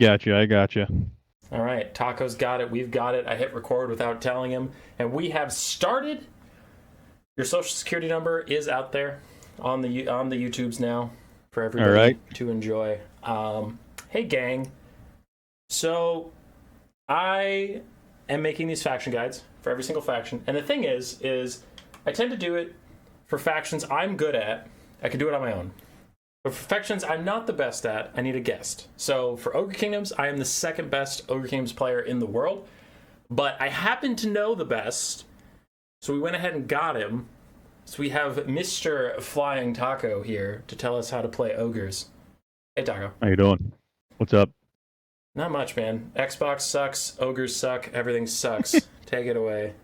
Gotcha, I gotcha. All right, Taco's got it. We've got it. I hit record without telling him, and we have started. Your social security number is out there on the YouTubes now for All right. everybody to enjoy. Hey, gang. So I am making these faction guides for every single faction, and the thing is I tend to do it for factions I'm good at. I can do it on my own. But for factions I'm not the best at, I need a guest. So for Ogre Kingdoms, I am the second best Ogre Kingdoms player in the world, but I happen to know the best, so we went ahead and got him. So we have Mr. Flying Taco here to tell us how to play ogres. Hey, Taco. How you doing? What's up? Not much, man. Xbox sucks, ogres suck, everything sucks. Take it away.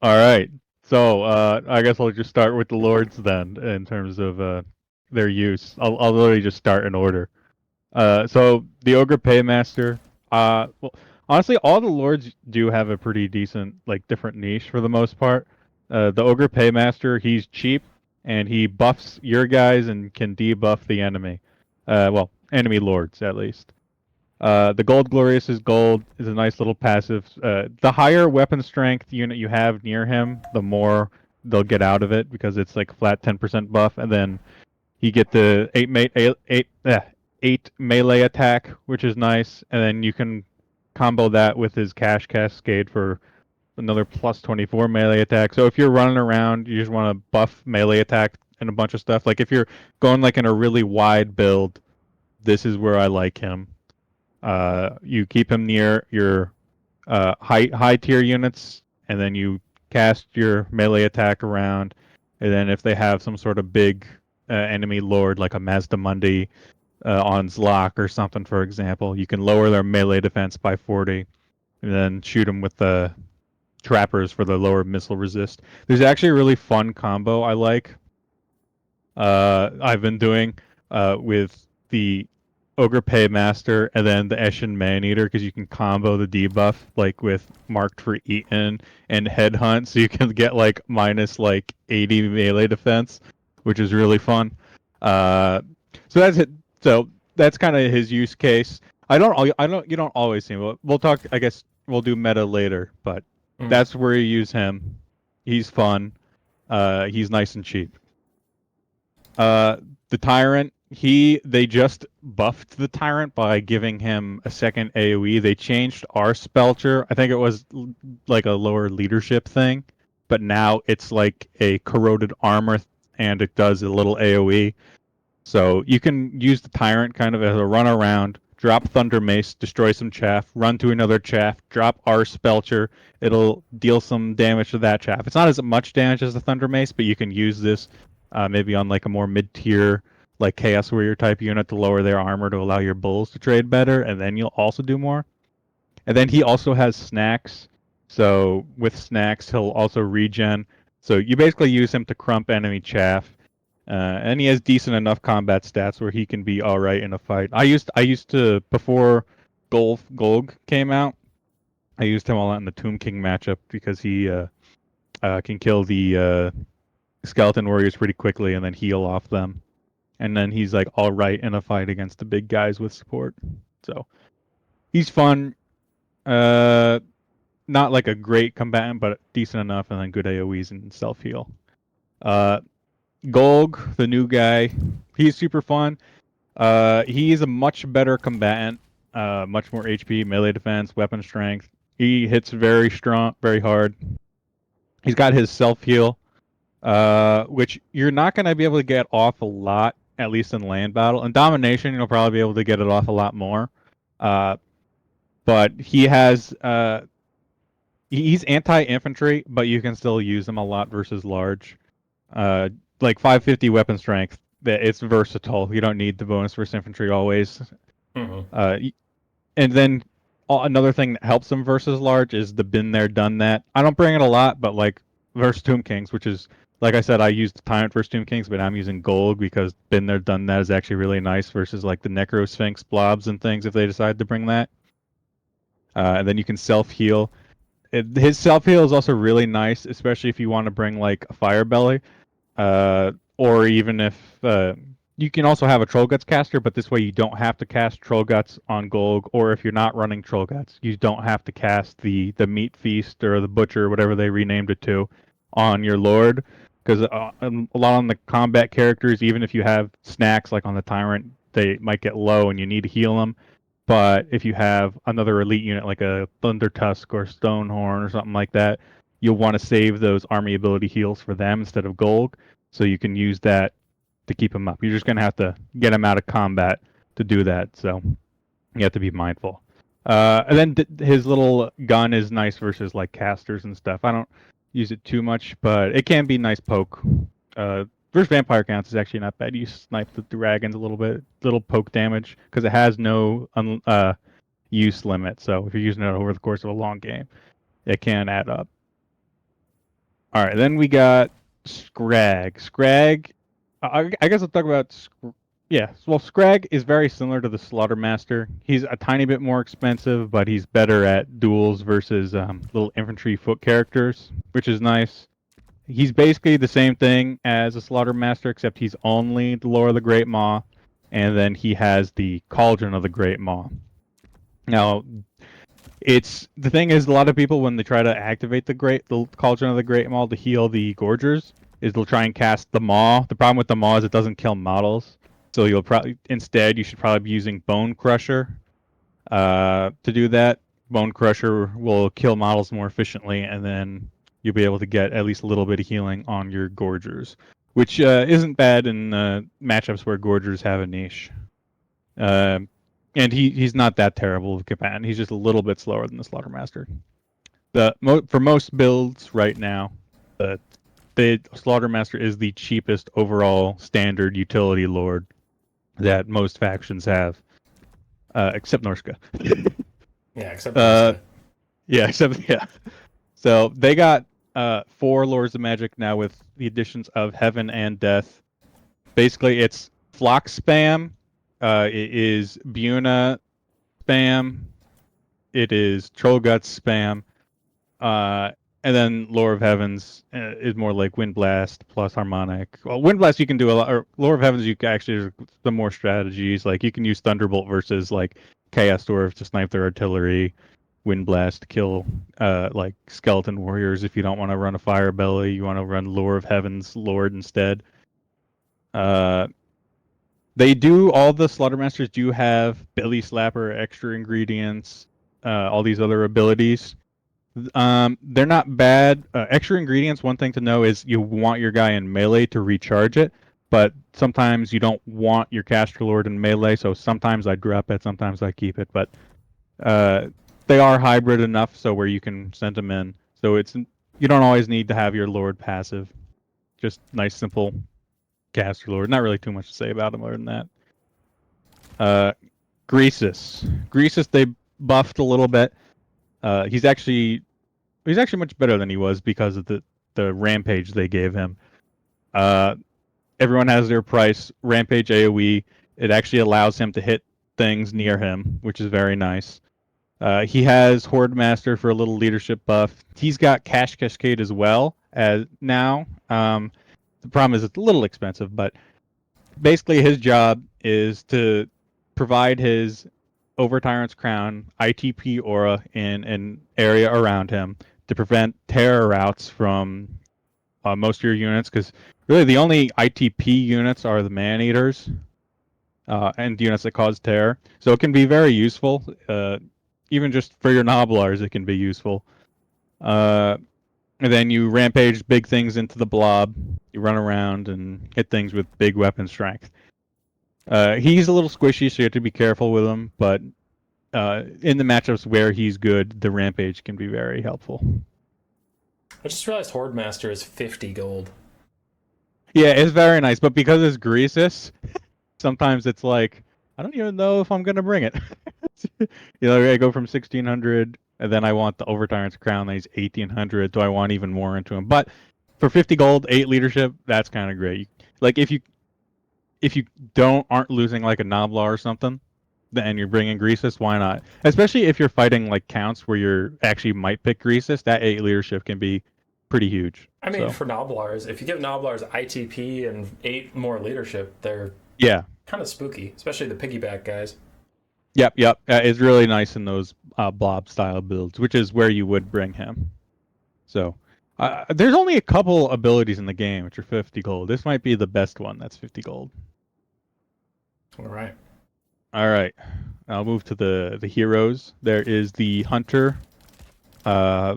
All right. So, I guess I'll just start with the lords then, in terms of their use. I'll literally just start in order. So the ogre paymaster. Well, honestly, all the lords do have a pretty decent, like, different niche for the most part. The ogre paymaster, he's cheap and he buffs your guys and can debuff the enemy. Well, enemy lords at least. The gold glorious is gold is a nice little passive. The higher weapon strength unit you have near him, the more they'll get out of it because it's like flat 10% buff, and then you get the eight melee attack, which is nice, and then you can combo that with his cash cascade for another plus 24 melee attack. So if you're running around, you just want to buff melee attack and a bunch of stuff. Like if you're going like in a really wide build, this is where I like him. You keep him near your high tier units, and then you cast your melee attack around. And then if they have some sort of big enemy lord like a Mazdamundi on Zlok or something, for example, you can lower their melee defense by 40, and then shoot them with the trappers for the lower missile resist. There's actually a really fun combo I like. I've been doing with the Ogre Paymaster and then the Eshin Maneater because you can combo the debuff like with Marked for Eaten and Headhunt, so you can get like minus like 80 melee defense, which is really fun. Uh, so that's it. So that's kind of his use case. You don't always see him. We'll talk. I guess we'll do meta later, but Mm. that's where you use him. He's fun. He's nice and cheap. Uh, the Tyrant, they just buffed the Tyrant by giving him a second AoE. They changed our spellture. I think it was like a lower leadership thing, but now it's like a corroded armor and it does a little AoE. So you can use the Tyrant kind of as a run around, drop Thunder Mace, destroy some chaff, run to another chaff, drop our spellture. It'll deal some damage to that chaff. It's not as much damage as the Thunder Mace, but you can use this maybe on like a more mid-tier, like Chaos Warrior type unit to lower their armor to allow your bulls to trade better, and then you'll also do more. And then he also has snacks. So with snacks, he'll also regen. So you basically use him to crump enemy chaff. And he has decent enough combat stats where he can be all right in a fight. I used to before Golg came out. I used him a lot in the Tomb King matchup because he can kill the skeleton warriors pretty quickly and then heal off them. And then he's like all right in a fight against the big guys with support. So he's fun. Uh, Not like a great combatant, but decent enough, and then good AOE's and self heal. Uh, Golg, the new guy, he's super fun. He's a much better combatant, much more HP, melee defense, weapon strength. He hits very strong, very hard. He's got his self heal, which you're not going to be able to get off a lot, at least in land battle. In domination, you'll probably be able to get it off a lot more. Uh, but he's anti-infantry, but you can still use him a lot versus large. Like 550 weapon strength, it's versatile. You don't need the bonus versus infantry always. Mm-hmm. And then another thing that helps him versus large is the been there, done that. I don't bring it a lot, but like versus Tomb Kings, which is like I said, I used Tyrant versus Tomb Kings, but I'm using Gold because been there, done that is actually really nice versus like the Necro Sphinx blobs and things if they decide to bring that. And then you can self heal. His self heal is also really nice, especially if you want to bring like a fire belly, or even if you can also have a Troll Guts caster, but this way you don't have to cast Troll Guts on Golg, or if you're not running Troll Guts, you don't have to cast the Meat Feast or the Butcher, whatever they renamed it to, on your Lord. Because a lot on the combat characters, even if you have snacks like on the Tyrant, they might get low and you need to heal them. But if you have another elite unit like a Thunder Tusk or Stonehorn or something like that, you'll want to save those army ability heals for them instead of Golg, so you can use that to keep him up. You're just going to have to get him out of combat to do that, so you have to be mindful. And then his little gun is nice versus like casters and stuff. I don't use it too much, but it can be nice poke. Versus vampire counts is actually not bad. You snipe the dragons a little poke damage, because it has no use limit. So if you're using it over the course of a long game, it can add up. All right, then we got Scrag. Scrag, I guess I'll talk about. Yeah, well, Scrag is very similar to the Slaughtermaster. He's a tiny bit more expensive, but he's better at duels versus little infantry foot characters, which is nice. He's basically the same thing as a Slaughtermaster, except he's only the Lore of the Great Maw, and then he has the Cauldron of the Great Maw. Now, the thing is, a lot of people, when they try to activate the Cauldron of the Great Maw to heal the Gorgers, is they'll try and cast the Maw. The problem with the Maw is it doesn't kill models, so you should probably be using Bone Crusher to do that. Bone Crusher will kill models more efficiently, and then you'll be able to get at least a little bit of healing on your Gorgers, which isn't bad in matchups where Gorgers have a niche. And he's not that terrible of combatant. He's just a little bit slower than the Slaughtermaster. For most builds right now, the Slaughtermaster is the cheapest overall standard utility lord that most factions have, except Norska. Yeah, except yeah. So they got 4 Lords of Magic now with the additions of Heaven and Death. Basically, it's Flock spam. It is Buna spam. It is Troll Guts spam. And then Lore of Heavens is more like Wind Blast plus Harmonic. Well, Wind Blast you can do a lot. Or Lore of Heavens, you can actually some more strategies. Like you can use Thunderbolt versus like Chaos Dwarves to snipe their artillery. Wind Blast to kill like Skeleton Warriors if you don't want to run a Fire Belly. You want to run Lore of Heavens Lord instead. All the Slaughtermasters do have Belly Slapper, extra ingredients, all these other abilities. They're not bad. Extra ingredients, one thing to know is you want your guy in melee to recharge it, but sometimes you don't want your Caster Lord in melee, so sometimes I drop it, sometimes I keep it, but they are hybrid enough so where you can send them in. So you don't always need to have your Lord passive. Just nice, simple Caster Lord. Not really too much to say about him other than that. Greasus they buffed a little bit. He's actually much better than he was because of the rampage they gave him. Everyone has their price. Rampage AoE. It actually allows him to hit things near him, which is very nice. He has Horde Master for a little leadership buff. He's got Cash Cascade as well as now. The problem is it's a little expensive, but basically his job is to provide his Over Tyrant's Crown ITP aura in an area around him to prevent terror routes from most of your units, because really the only ITP units are the Maneaters and units that cause terror. So it can be very useful. Even just for your Noblars, it can be useful. And then you rampage big things into the blob. You run around and hit things with big weapon strength. He's a little squishy, so you have to be careful with him, but in the matchups where he's good, the rampage can be very helpful. I just realized Horde Master is 50 gold. Yeah, it's very nice, but because it's Greasus, sometimes it's like, I don't even know if I'm going to bring it. I go from 1600, and then I want the Over Tyrant's Crown, and he's 1800. Do I want even more into him? But for 50 gold, 8 leadership, that's kind of great. Like, if you aren't losing like a Noblar or something, and you're bringing Greasus, why not? Especially if you're fighting like counts where you're actually might pick Greasus, that 8 leadership can be pretty huge. I mean, for Noblars, if you give Noblars ITP and 8 more leadership, they're Yeah. Kind of spooky, especially the piggyback guys. Yep. Yep. It's really nice in those blob style builds, which is where you would bring him. So there's only a couple abilities in the game which are 50 gold. This might be the best one that's 50 gold. All right. All right. I'll move to the heroes. There is the hunter.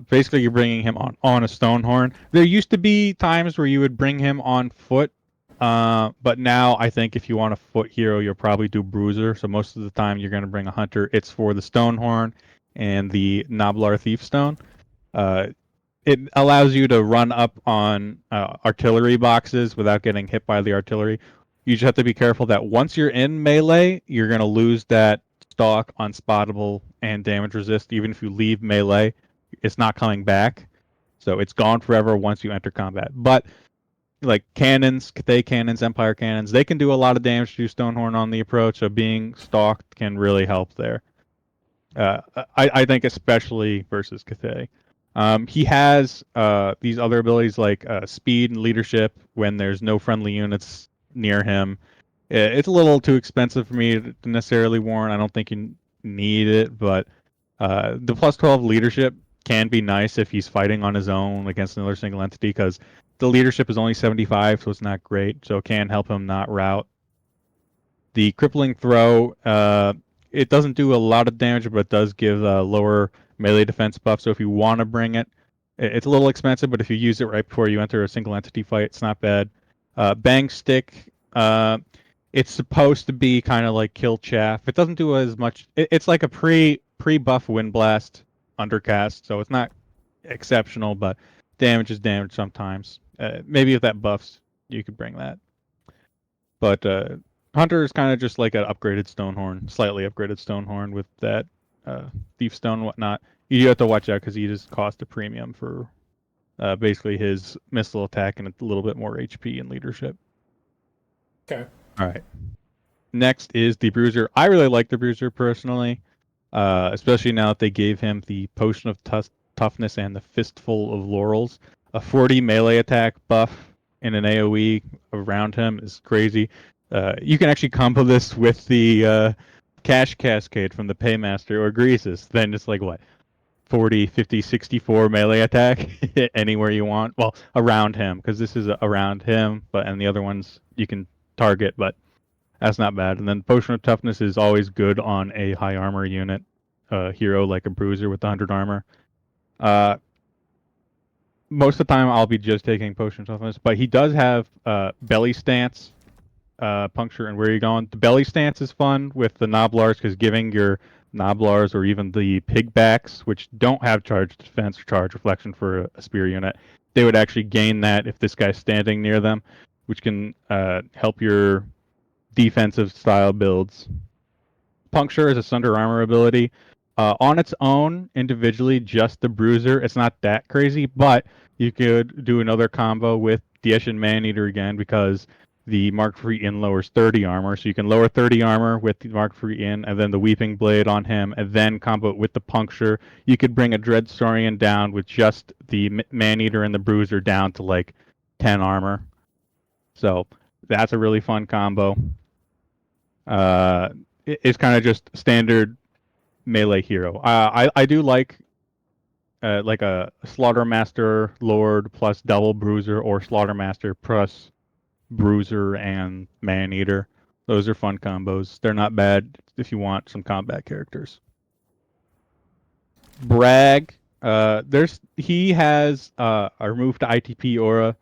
Basically, you're bringing him on a stone horn. There used to be times where you would bring him on foot, but now I think if you want a foot hero, you'll probably do bruiser. So most of the time, you're going to bring a hunter. It's for the stone horn and the Noblar thief stone. It allows you to run up on artillery boxes without getting hit by the artillery. You just have to be careful that once you're in melee, you're going to lose that stock, unspottable, and damage resist. Even if you leave melee, it's not coming back. So it's gone forever once you enter combat. But like cannons, Cathay cannons, Empire cannons, they can do a lot of damage to Stonehorn on the approach. So being stalked can really help there. I think especially versus Cathay. He has these other abilities like speed and leadership when there's no friendly units near him. It's a little too expensive for me to necessarily warrant. I don't think you need it, but the plus 12 leadership can be nice if he's fighting on his own against another single entity because the leadership is only 75, so it's not great. So it can help him not rout. The crippling throw, it doesn't do a lot of damage, but it does give a lower melee defense buff. So if you want to bring it, it's a little expensive, but if you use it right before you enter a single entity fight, it's not bad. Bang stick, it's supposed to be kind of like kill chaff. It doesn't do as much. It's like a pre-buff wind blast undercast, so it's not exceptional, but damage is damage sometimes. Maybe if that buffs, you could bring that. But Hunter is kind of just like an upgraded Stonehorn, slightly upgraded Stonehorn with that Thief Stone and whatnot. You do have to watch out because he just cost a premium for basically his missile attack and a little bit more HP and leadership. Okay. All right. Next is the Bruiser. I really like the Bruiser personally, especially now that they gave him the Potion of Toughness and the Fistful of Laurels. A 40 melee attack buff in an AoE around him is crazy. You can actually combo this with the Cash Cascade from the Paymaster or Greasus. Then it's like what? 40, 50, 64 melee attack anywhere you want. Well, around him, because this is around him, and the other ones you can target, but that's not bad. And then Potion of Toughness is always good on a high armor unit, hero like a Bruiser with 100 armor. Most of the time I'll be just taking Potion of Toughness, but he does have belly stance, puncture, and where you're going. The belly stance is fun with the Noblars because giving your Noblars or even the Pigbacks, which don't have charge defense or charge reflection for a spear unit, they would actually gain that if this guy's standing near them, which can help your defensive style builds. Puncture is a Sunder Armor ability. On its own, individually, just the Bruiser, it's not that crazy, but you could do another combo with the Eshin Maneater again because the Mark III In lowers 30 armor. So you can lower 30 armor with the Mark III In and then the Weeping Blade on him and then combo it with the Puncture. You could bring a Dreadsaurian down with just the Maneater and the Bruiser down to like 10 armor. So that's a really fun combo. It's kind of just standard melee hero. I do like a Slaughtermaster Lord plus double Bruiser or Slaughtermaster plus Bruiser and Maneater. Those are fun combos. They're not bad if you want some combat characters. Bragg, he has a remove to ITP aura.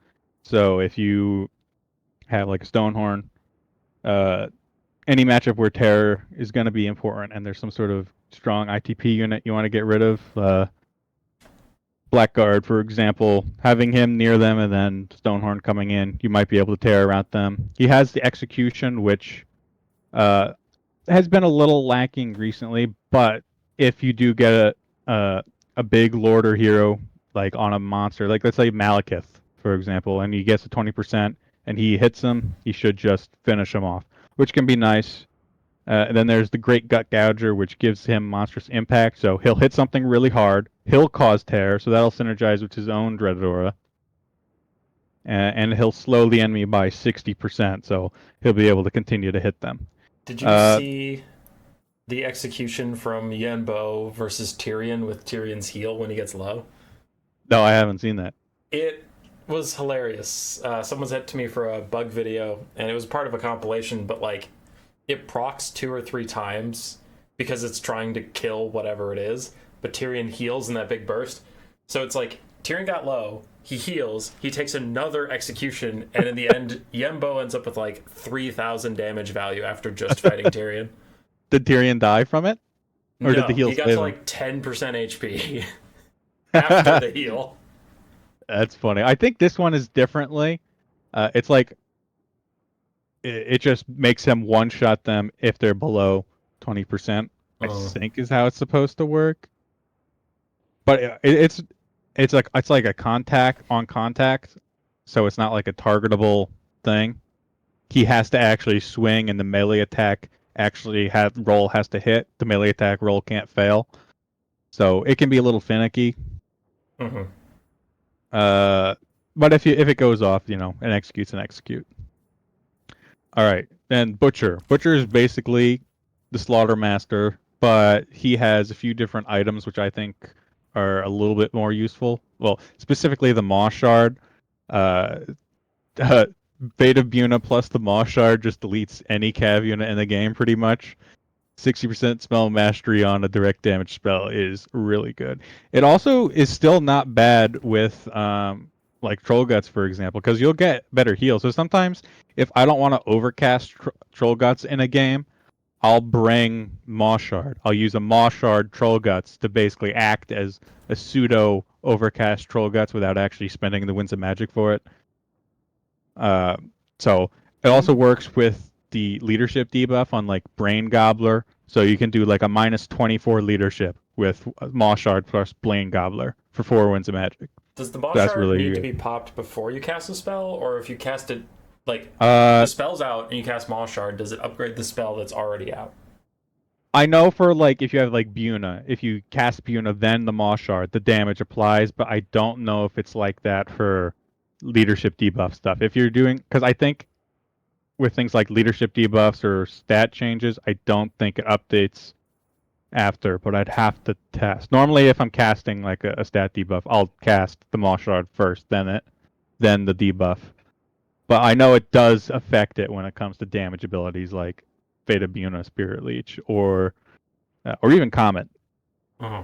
So if you have like a Stonehorn, any matchup where terror is going to be important and there's some sort of strong ITP unit you want to get rid of, Blackguard, for example, having him near them and then Stonehorn coming in, you might be able to tear around them. He has the Execution, which has been a little lacking recently, but if you do get a big lord or hero like on a monster, like let's say Malekith, for example, and he gets a 20% and he hits him, he should just finish him off, which can be nice. And then there's the Great Gut Gouger, which gives him monstrous impact. So he'll hit something really hard. He'll cause tear, so that'll synergize with his own Dreaded Aura. and he'll slow the enemy by 60%, so he'll be able to continue to hit them. Did you see the execution from Yenbo versus Tyrion with Tyrion's heal when he gets low? No, I haven't seen that. It was hilarious. Someone sent it to me for a bug video, and it was part of a compilation, but like it procs 2 or 3 times because it's trying to kill whatever it is, but Tyrion heals in that big burst. So it's like Tyrion got low, he heals, he takes another execution, and in the end, Yenbo ends up with like 3,000 damage value after just fighting Tyrion. Did Tyrion die from it? Or No, did the heal he got save to him? like 10% HP after the heal. That's funny. I think this one is differently. It's like it just makes him one-shot them if they're below 20%. I think is how it's supposed to work. But it's like a contact on contact, so it's not like a targetable thing. He has to actually swing, and the melee attack actually roll has to hit. The melee attack roll can't fail, so it can be a little finicky. Mm-hmm. But if it goes off, and executes and execute. All right, then Butcher. Butcher is basically the Slaughter Master, but he has a few different items which I think are a little bit more useful. Well, specifically the Maw Shard. Beta Buna plus the Maw Shard just deletes any Cav unit in the game pretty much. 60% spell mastery on a direct damage spell is really good. It also is still not bad with like Troll Guts, for example, because you'll get better heals. So sometimes if I don't want to overcast Troll Guts in a game, I'll bring Maw Shard. I'll use a Maw Shard Troll Guts to basically act as a pseudo overcast Troll Guts without actually spending the Winds of Magic for it. So it also works with the leadership debuff on like Brain Gobbler. So you can do like a -24 leadership with Maw Shard plus Brain Gobbler for 4 Winds of Magic. Does the Maw That's Shard really need good. to be popped before you cast a spell, or if you cast it, like the spell's out and you cast Maw Shard, does it upgrade the spell that's already out? I know for like if you have like Buna, if you cast Buna then the Maw Shard, the damage applies, but I don't know if it's like that for leadership debuff stuff. If you're doing, because I think with things like leadership debuffs or stat changes, I don't think it updates after, but I'd have to test. Normally, if I'm casting like a stat debuff, I'll cast the Maw Shard first, then the debuff. But I know it does affect it when it comes to damage abilities like Veda Buna, Spirit Leech, or even Comet. Uh-huh.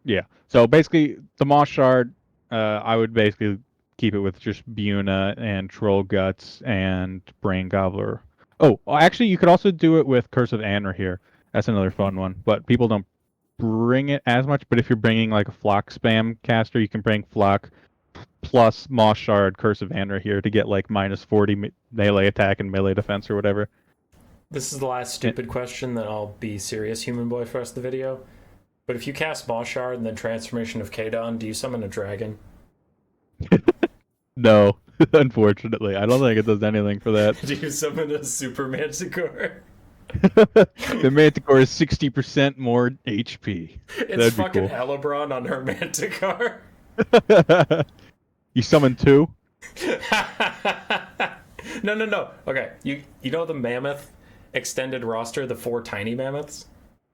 Yeah. So basically, the Maw Shard, I would basically keep it with just Buna and Troll Guts and Brain Gobbler. Oh, actually, you could also do it with Curse of Anra here. That's another fun one, but people don't bring it as much. But if you're bringing like a Flock spam caster, you can bring Flock plus Maw Shard, Curse of Anra here to get like -40 melee attack and melee defense or whatever. This is the last stupid question, then I'll be serious, Human Boy, for the rest of the video. But if you cast Maw Shard and then Transformation of Kadon, do you summon a dragon? No, unfortunately. I don't think it does anything for that. Do you summon a Super Manticore? The Manticore is 60% more HP. It's That'd be fucking cool. Helibron on her Manticore. You summon 2? No. Okay, you know the Mammoth extended roster, the 4 tiny mammoths?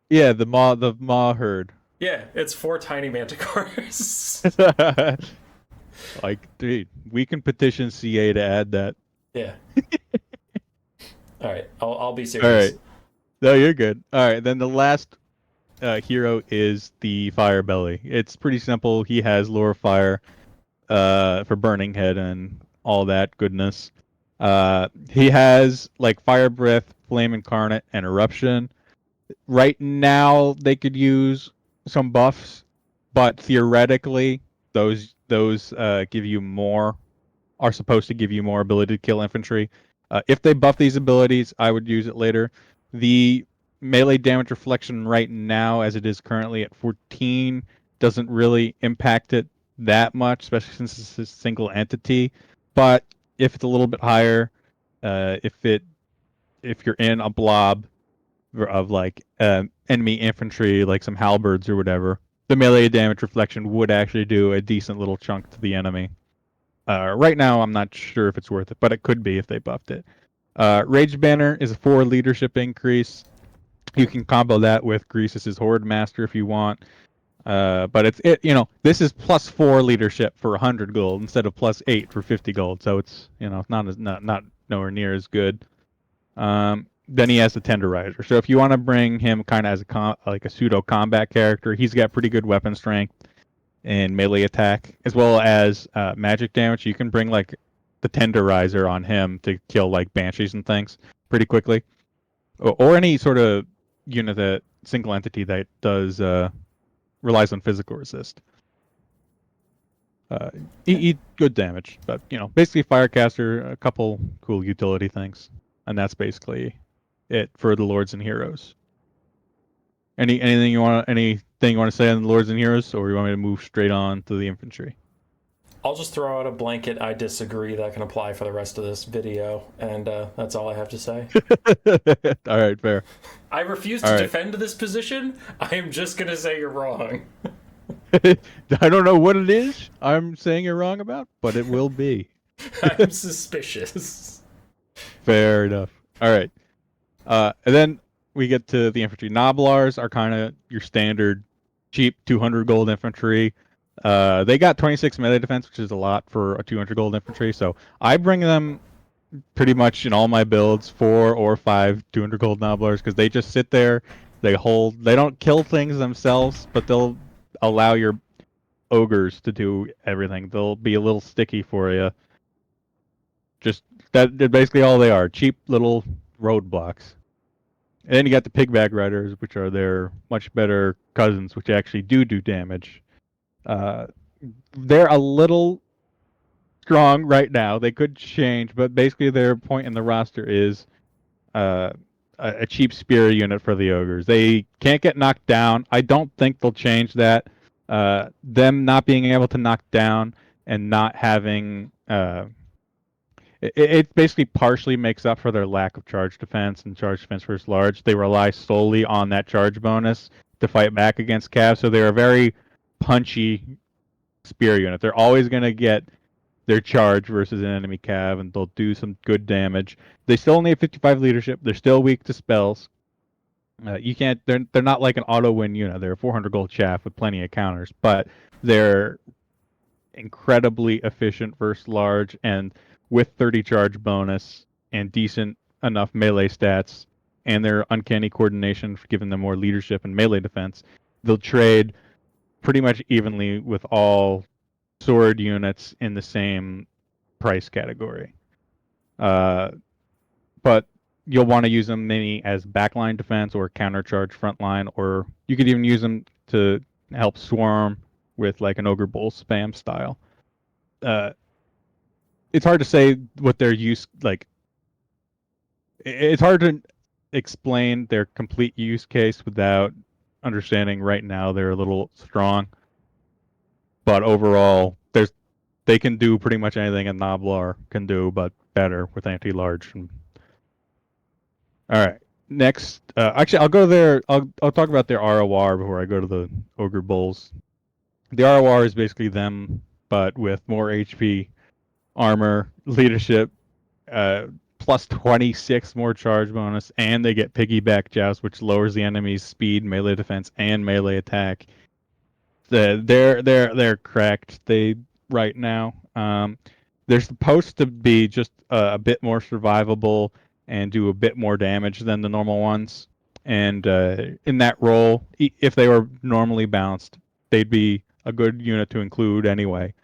Yeah, the maw herd. Yeah, it's 4 tiny Manticores. Like, dude, we can petition CA to add that. Yeah. All right, I'll be serious. All right. No, you're good. All right, then the last hero is the Fire Belly. It's pretty simple. He has Lure of Fire for Burning Head and all that goodness. He has like Fire Breath, Flame Incarnate, and Eruption. Right now, they could use some buffs, but theoretically, those give you more, are supposed to give you more ability to kill infantry. If they buff these abilities, I would use it later. The melee damage reflection right now, as it is currently at 14, doesn't really impact it that much, especially since it's a single entity. But if it's a little bit higher, if you're in a blob of like enemy infantry, like some halberds or whatever, the melee damage reflection would actually do a decent little chunk to the enemy. Right now, I'm not sure if it's worth it, but it could be if they buffed it. Rage Banner is a 4 leadership increase. You can combo that with Greasus' Horde Master if you want. But this is +4 leadership for 100 gold instead of +8 for 50 gold. So it's not nowhere near as good. Then he has the Tenderizer. So if you want to bring him kind of as a pseudo combat character, he's got pretty good weapon strength and melee attack, as well as magic damage. You can bring like the Tenderizer on him to kill like banshees and things pretty quickly, or any sort of unit that single entity that does relies on physical resist. Eat good damage, but basically Firecaster, a couple cool utility things, and that's basically it for the Lords and Heroes. Anything you want to say on the Lords and Heroes, or you want me to move straight on to the infantry? I'll just throw out a blanket I disagree that can apply for the rest of this video, and that's all I have to say. All right, fair. I refuse to defend this position. I am just going to say you're wrong. I don't know what it is I'm saying you're wrong about, but it will be. I'm suspicious. Fair enough. All right. And then we get to the infantry. Noblars are kind of your standard cheap 200 gold infantry. They got 26 melee defense, which is a lot for a 200 gold infantry. So I bring them pretty much in all my builds, 4 or 5 200 gold Noblars, because they just sit there. They don't kill things themselves, but they'll allow your ogres to do everything. They'll be a little sticky for you. Just they're basically all they are. Cheap little roadblocks. And then you got the Pigback Riders, which are their much better cousins, which actually do damage. They're a little strong right now. They could change, but basically their point in the roster is a cheap spear unit for the ogres. They can't get knocked down. I don't think they'll change that. Them not being able to knock down and not having it basically partially makes up for their lack of charge defense and charge defense versus large. They rely solely on that charge bonus to fight back against Cav, so they're a very punchy spear unit. They're always going to get their charge versus an enemy Cav, and they'll do some good damage. They still only have 55 leadership. They're still weak to spells. You can't. They're not like an auto win unit. They're a 400 gold chaff with plenty of counters, but they're incredibly efficient versus large, and with 30 charge bonus and decent enough melee stats, and their uncanny coordination for giving them more leadership and melee defense, they'll trade pretty much evenly with all sword units in the same price category. But you'll want to use them maybe as backline defense or countercharge frontline, or you could even use them to help swarm with like an Ogre Bull spam style. It's hard to say what their use like. It's hard to explain their complete use case without understanding right now they're a little strong. But overall, they can do pretty much anything a Noblar can do, but better with anti-large. All right, next. Actually, I'll go there. I'll talk about their ROR before I go to the Ogre Bulls. The ROR is basically them, but with more HP, armor, leadership, plus 26 more charge bonus, and they get Piggyback Joust, which lowers the enemy's speed, melee defense, and melee attack. They're cracked. Right now. They're supposed to be just a bit more survivable and do a bit more damage than the normal ones. And in that role, if they were normally balanced, they'd be a good unit to include anyway.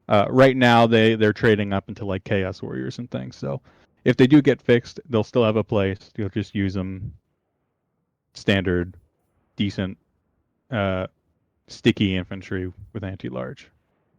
Right now, they're trading up into like Chaos Warriors and things. So if they do get fixed, they'll still have a place. You'll just use them standard, decent, sticky infantry with anti-large.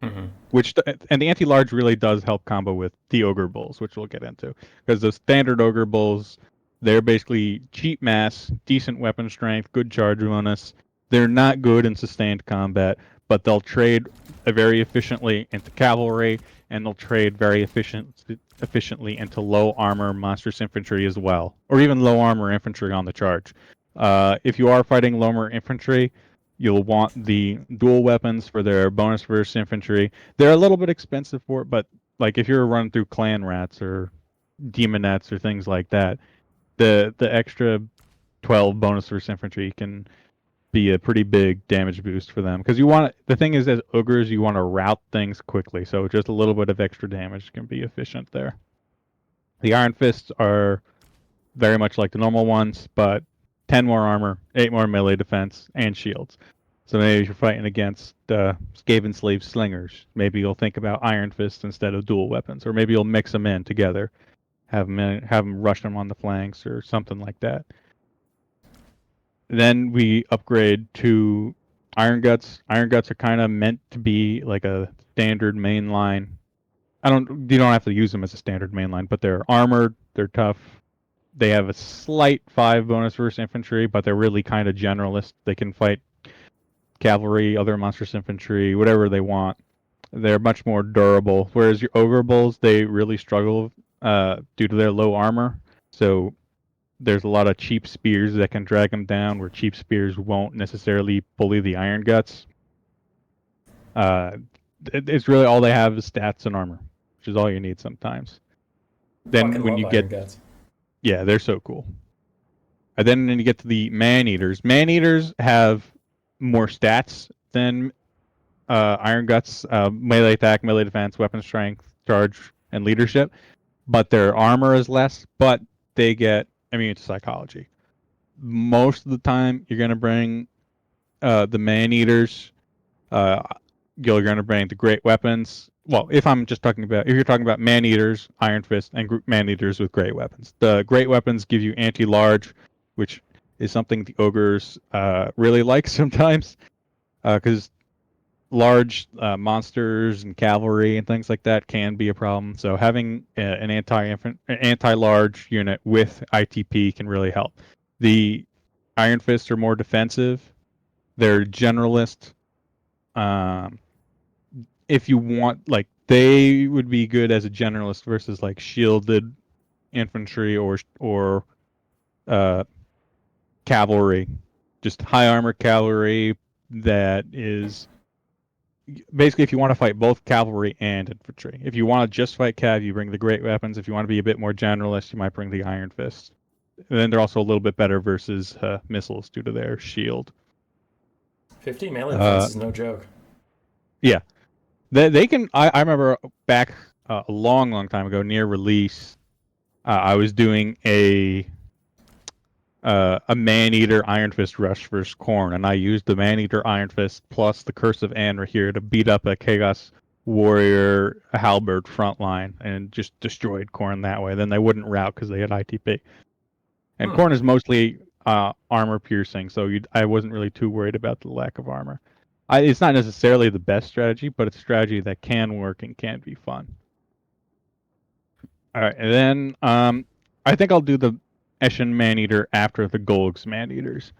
Mm-hmm. And the anti-large really does help combo with the Ogre Bulls, which we'll get into. Because the standard Ogre Bulls, they're basically cheap mass, decent weapon strength, good charge bonus. They're not good in sustained combat, but they'll trade very efficiently into cavalry, and they'll trade very efficiently into low armor monstrous infantry as well, or even low armor infantry on the charge. If you are fighting low armor infantry, You'll want the dual weapons for their bonus versus infantry. They're a little bit expensive for it, but like if you're running through clan rats or demonettes or things like that, the extra 12 bonus versus infantry can be a pretty big damage boost for them, because the thing is, as ogres, you want to route things quickly, so just a little bit of extra damage can be efficient there. The Iron Fists are very much like the normal ones, but 10 more armor, 8 more melee defense, and shields. So maybe if you're fighting against Skaven Slave Slingers, maybe you'll think about Iron Fists instead of dual weapons, or maybe you'll mix them in together, have them rush them on the flanks or something like that. Then we upgrade to Iron Guts. Iron Guts are kind of meant to be like a standard mainline. You don't have to use them as a standard mainline, but they're armored, they're tough. They have a slight 5 bonus versus infantry, but they're really kind of generalist. They can fight cavalry, other monstrous infantry, whatever they want. They're much more durable. Whereas your ogre bulls, they really struggle due to their low armor. So there's a lot of cheap spears that can drag them down, where cheap spears won't necessarily bully the Iron Guts. It's really all they have is stats and armor, which is all you need sometimes. Then Fucking when love you Iron get, Guts. yeah, they're so cool. And then when you get to the Maneaters, Maneaters have more stats than Iron Guts, melee attack, melee defense, weapon strength, charge, and leadership. But their armor is less, but they get immune to psychology. Most of the time, you're going to bring the Maneaters. You're going to bring the great weapons. Well, if you're talking about Maneaters, Iron Fist, and Maneaters with great weapons. The great weapons give you anti-large, which is something the ogres really like sometimes, because large monsters and cavalry and things like that can be a problem. So having an anti-large unit with ITP can really help. The Iron Fists are more defensive. They're generalist. If you want, like, they would be good as a generalist versus like shielded infantry or cavalry. Just high armor cavalry that is basically, if you want to fight both cavalry and infantry. If you want to just fight cav, you bring the great weapons. If you want to be a bit more generalist, you might bring the Iron Fist. And then they're also a little bit better versus missiles due to their shield. 15 melee defense is no joke. Yeah, they can. I remember back a long time ago, near release, I was doing a Maneater Iron Fist rush versus Khorne, and I used the Maneater Iron Fist plus the Curse of Anra here to beat up a Chaos Warrior Halberd front line and just destroyed Khorne that way. Then they wouldn't rout because they had ITP. And Khorne is mostly armor piercing, so I wasn't really too worried about the lack of armor. It's not necessarily the best strategy, but it's a strategy that can work and can be fun. All right, and then I think I'll do the Eshin Maneater after the Golgs Maneaters.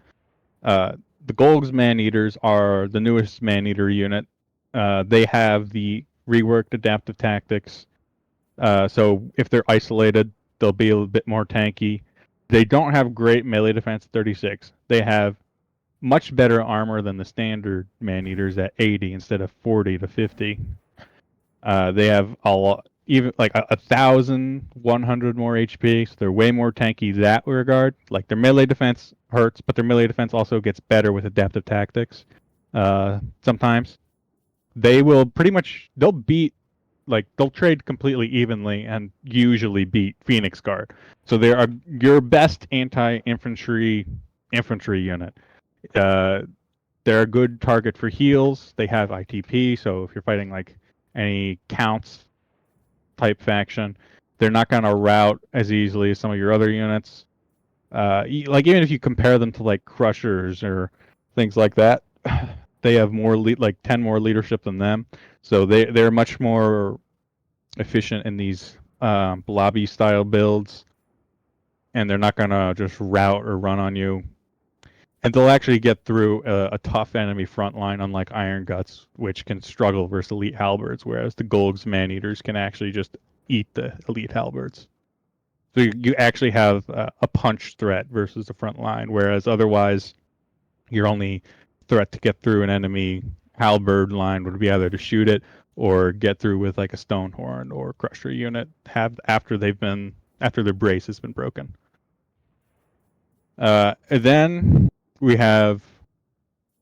The Golgs Maneaters are the newest Maneater unit. They have the reworked adaptive tactics. So if they're isolated, they'll be a little bit more tanky. They don't have great melee defense at 36. They have much better armor than the standard Maneaters at 80 instead of 40 to 50. They have a lot, even like 1,100 more HP, so they're way more tanky that regard. Like their melee defense hurts, but their melee defense also gets better with adaptive tactics. Sometimes they will they'll beat, like they'll trade completely evenly and usually beat Phoenix Guard. So they are your best anti-infantry unit. They're a good target for heals. They have ITP, so if you're fighting like any counts type faction, they're not going to rout as easily as some of your other units. Like even if you compare them to like Crushers or things like that, they have more like 10 more leadership than them. So they're much more efficient in these blobby style builds, and they're not going to just rout or run on you. And they'll actually get through a tough enemy front line, unlike Iron Guts, which can struggle versus elite halberds, whereas the Golgs Maneaters can actually just eat the elite halberds. So you actually have a punch threat versus the front line, whereas otherwise you're only threat to get through an enemy halberd line would be either to shoot it or get through with like a Stonehorn or Crusher unit after their brace has been broken. And then we have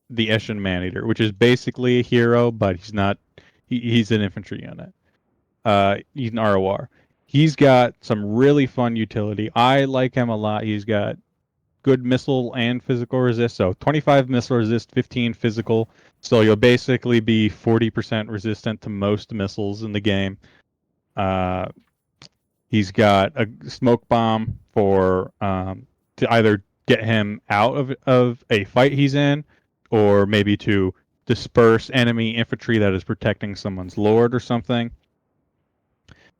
the Eshin Maneater, which is basically a hero, but he's not. He's an infantry unit. He's an ROR. He's got some really fun utility. I like him a lot. He's got good missile and physical resist. So 25 missile resist, 15 physical. So you'll basically be 40% resistant to most missiles in the game. He's got a smoke bomb for to either get him out of a fight he's in, or maybe to disperse enemy infantry that is protecting someone's lord or something.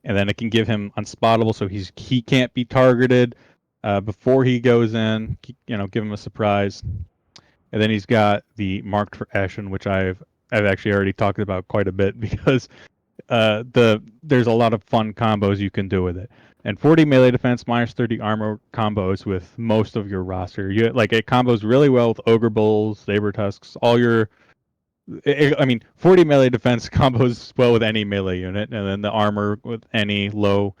And then it can give him unspottable, so he can't be targeted before he goes in. Give him a surprise. And then he's got the marked for Eshin, which I've actually already talked about quite a bit because there's a lot of fun combos you can do with it. And 40 melee defense, minus 30 armor combos with most of your roster. It combos really well with Ogre Bulls, Saber Tusks, all your. 40 melee defense combos well with any melee unit, and then the armor with any low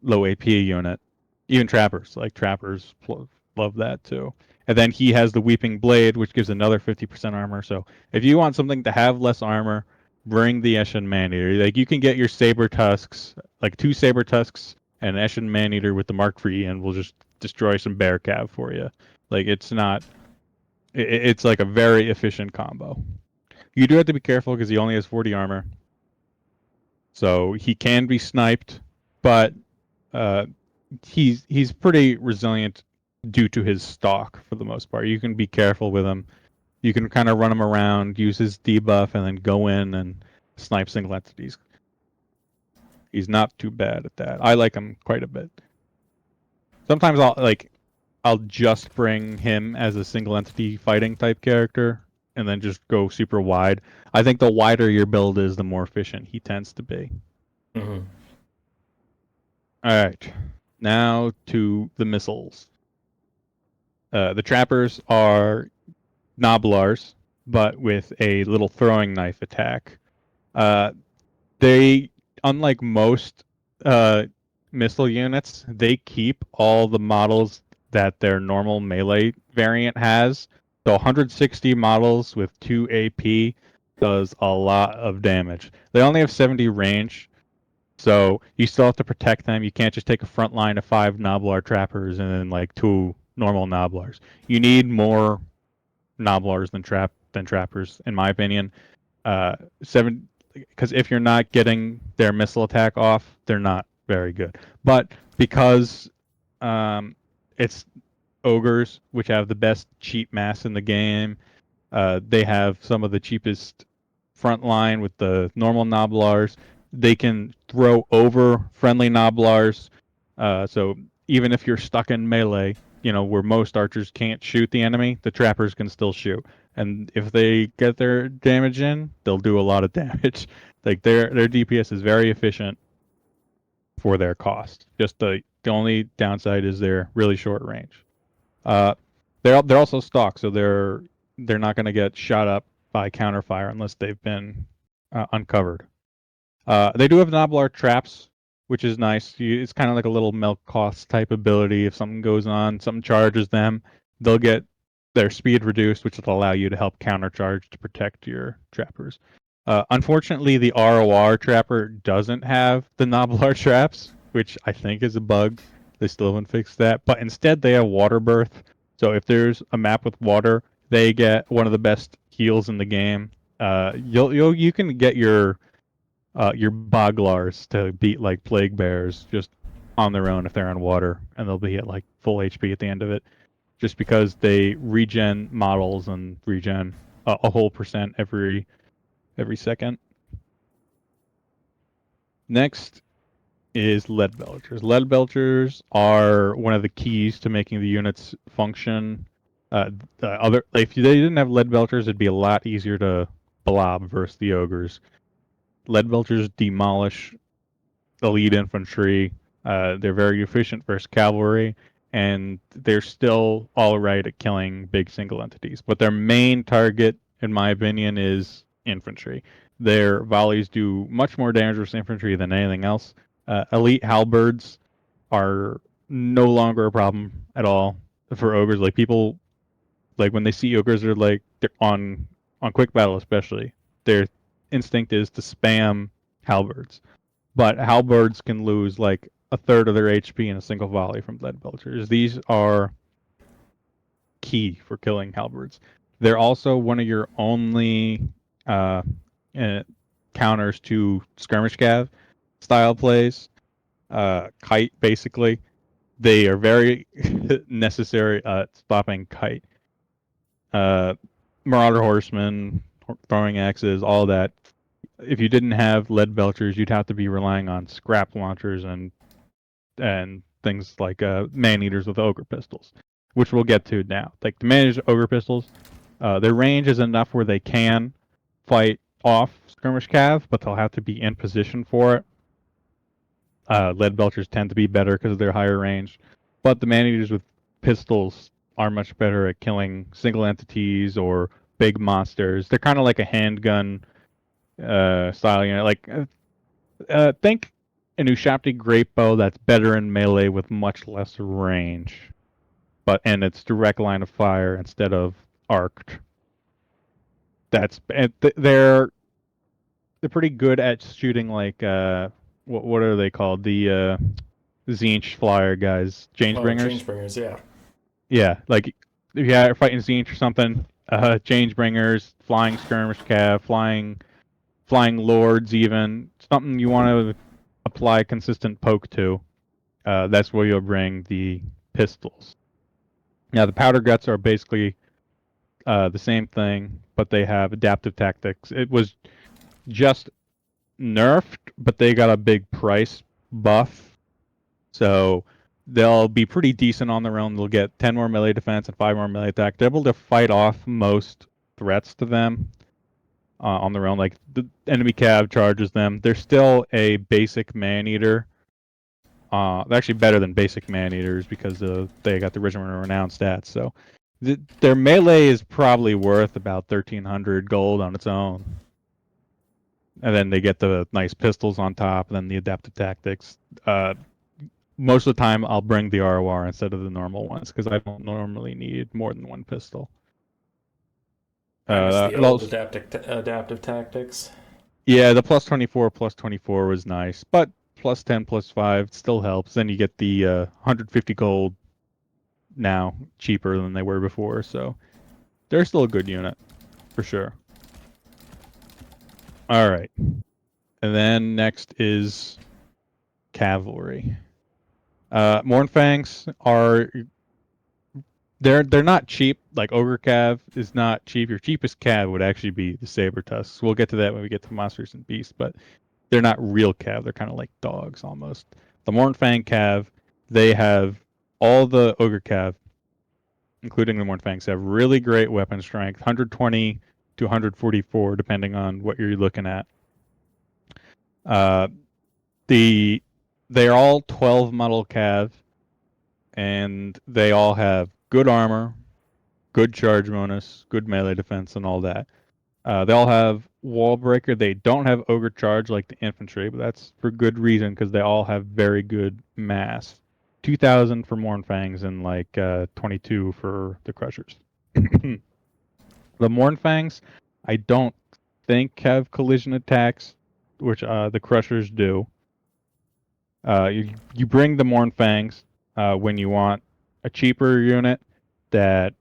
AP unit. Even trappers, love that too. And then he has the Weeping Blade, which gives another 50% armor. So if you want something to have less armor, bring the Eshin Maneater. Like you can get your Saber Tusks, like 2 Saber Tusks and Eshin Maneater with the Mark III, and we'll just destroy some bear cav for you. Like it's not. It's like a very efficient combo. You do have to be careful because he only has 40 armor, so he can be sniped, but he's pretty resilient due to his stock for the most part. You can be careful with him. You can kind of run him around, use his debuff, and then go in and snipe single entities. He's not too bad at that. I like him quite a bit. Sometimes I'll just bring him as a single entity fighting type character and then just go super wide. I think the wider your build is, the more efficient he tends to be. Mm-hmm. All right. Now to the missiles. The trappers are Noblars, but with a little throwing knife attack. They, unlike most missile units, they keep all the models that their normal melee variant has. So 160 models with 2 AP does a lot of damage. They only have 70 range, so you still have to protect them. You can't just take a front line of 5 Noblar trappers and then 2 normal Noblars. You need more Noblars than trappers, in my opinion. Because if you're not getting their missile attack off, they're not very good. But because it's ogres, which have the best cheap mass in the game, they have some of the cheapest front line with the normal Noblars. They can throw over friendly Noblars. So even if you're stuck in melee, where most archers can't shoot the enemy, the trappers can still shoot. And if they get their damage in, they'll do a lot of damage. Like their DPS is very efficient for their cost. Just the only downside is their really short range. They're also stock, so they're not going to get shot up by counterfire unless they've been uncovered. They do have Noblar traps, which is nice. It's kind of like a little milk cost type ability. If something goes on, something charges them, they'll get their speed reduced, which will allow you to help countercharge to protect your trappers. Unfortunately, the ROR trapper doesn't have the Noblar traps, which I think is a bug. They still haven't fixed that. But instead, they have water birth. So if there's a map with water, they get one of the best heals in the game. You can get your Boglars to beat like Plague Bears just on their own if they're on water, and they'll be at like full HP at the end of it, just because they regen models and regen a whole percent every second. Next is lead belchers. Lead belchers are one of the keys to making the units function. If they didn't have lead belchers, it'd be a lot easier to blob versus the ogres. Lead belchers demolish elite infantry. They're very efficient versus cavalry, and they're still all right at killing big single entities. But their main target, in my opinion, is infantry. Their volleys do much more dangerous infantry than anything else. Elite halberds are no longer a problem at all for ogres. Like people, like when they see ogres, they're on quick battle especially. Their instinct is to spam halberds, but halberds can lose like a third of their HP in a single volley from lead belchers. These are key for killing halberds. They're also one of your only uh, counters to skirmish cav style plays. Kite, basically. They are very necessary at stopping kite. Marauder horsemen, throwing axes, all that. If you didn't have lead belchers, you'd have to be relying on scrap launchers and things like Maneaters with ogre pistols, which we'll get to now. Like the Maneaters ogre pistols, their range is enough where they can fight off skirmish cav, but they'll have to be in position for it. Lead belchers tend to be better because of their higher range, but the Maneaters with pistols are much better at killing single entities or big monsters. They're kind of like a handgun style unit. Like think an Ushabti great bow that's better in melee with much less range, and it's direct line of fire instead of arced. They're pretty good at shooting like what are they called? The Zinch flyer guys, Changebringers. Changebringers, yeah. Yeah, like if you're fighting Zinch or something, Changebringers, flying skirmish cav, flying lords, even something you want to apply consistent poke to. That's where you'll bring the pistols. Now the powder guts are basically the same thing, but they have adaptive tactics. It was just nerfed, but they got a big price buff, so they'll be pretty decent on their own. They'll get 10 more melee defense and 5 more melee attack. They're able to fight off most threats to them on their own. Like the enemy cav charges them. They're still a basic Maneater. They're actually better than basic Maneaters because they got the Regiment of Renown stats. So their melee is probably worth about 1,300 gold on its own. And then they get the nice pistols on top, and then the adaptive tactics. Most of the time, I'll bring the ROR instead of the normal ones because I don't normally need more than one pistol. The old adaptive tactics. Yeah, the plus 24 was nice, but plus 10 plus 5 still helps. Then you get the 150 gold now, cheaper than they were before, so they're still a good unit for sure. All right, and then next is cavalry. Mournfangs are they're not cheap. Like Ogre Cav is not cheap. Your cheapest cav would actually be the Saber Tusks. We'll get to that when we get to Monsters and Beasts, but they're not real cav. They're kind of like dogs almost. The Mournfang cav, they have all the Ogre Cav, including the Mournfangs, have really great weapon strength, 120 to 144, depending on what you're looking at. They're all 12 model cav, and they all have good armor, good charge bonus, good melee defense, and all that. They all have wall breaker. They don't have ogre charge like the infantry, but that's for good reason because they all have very good mass. 2,000 for Mournfangs and like 22 for the Crushers. The Mournfangs, I don't think have collision attacks, which the Crushers do. You bring the Mournfangs when you want a cheaper unit that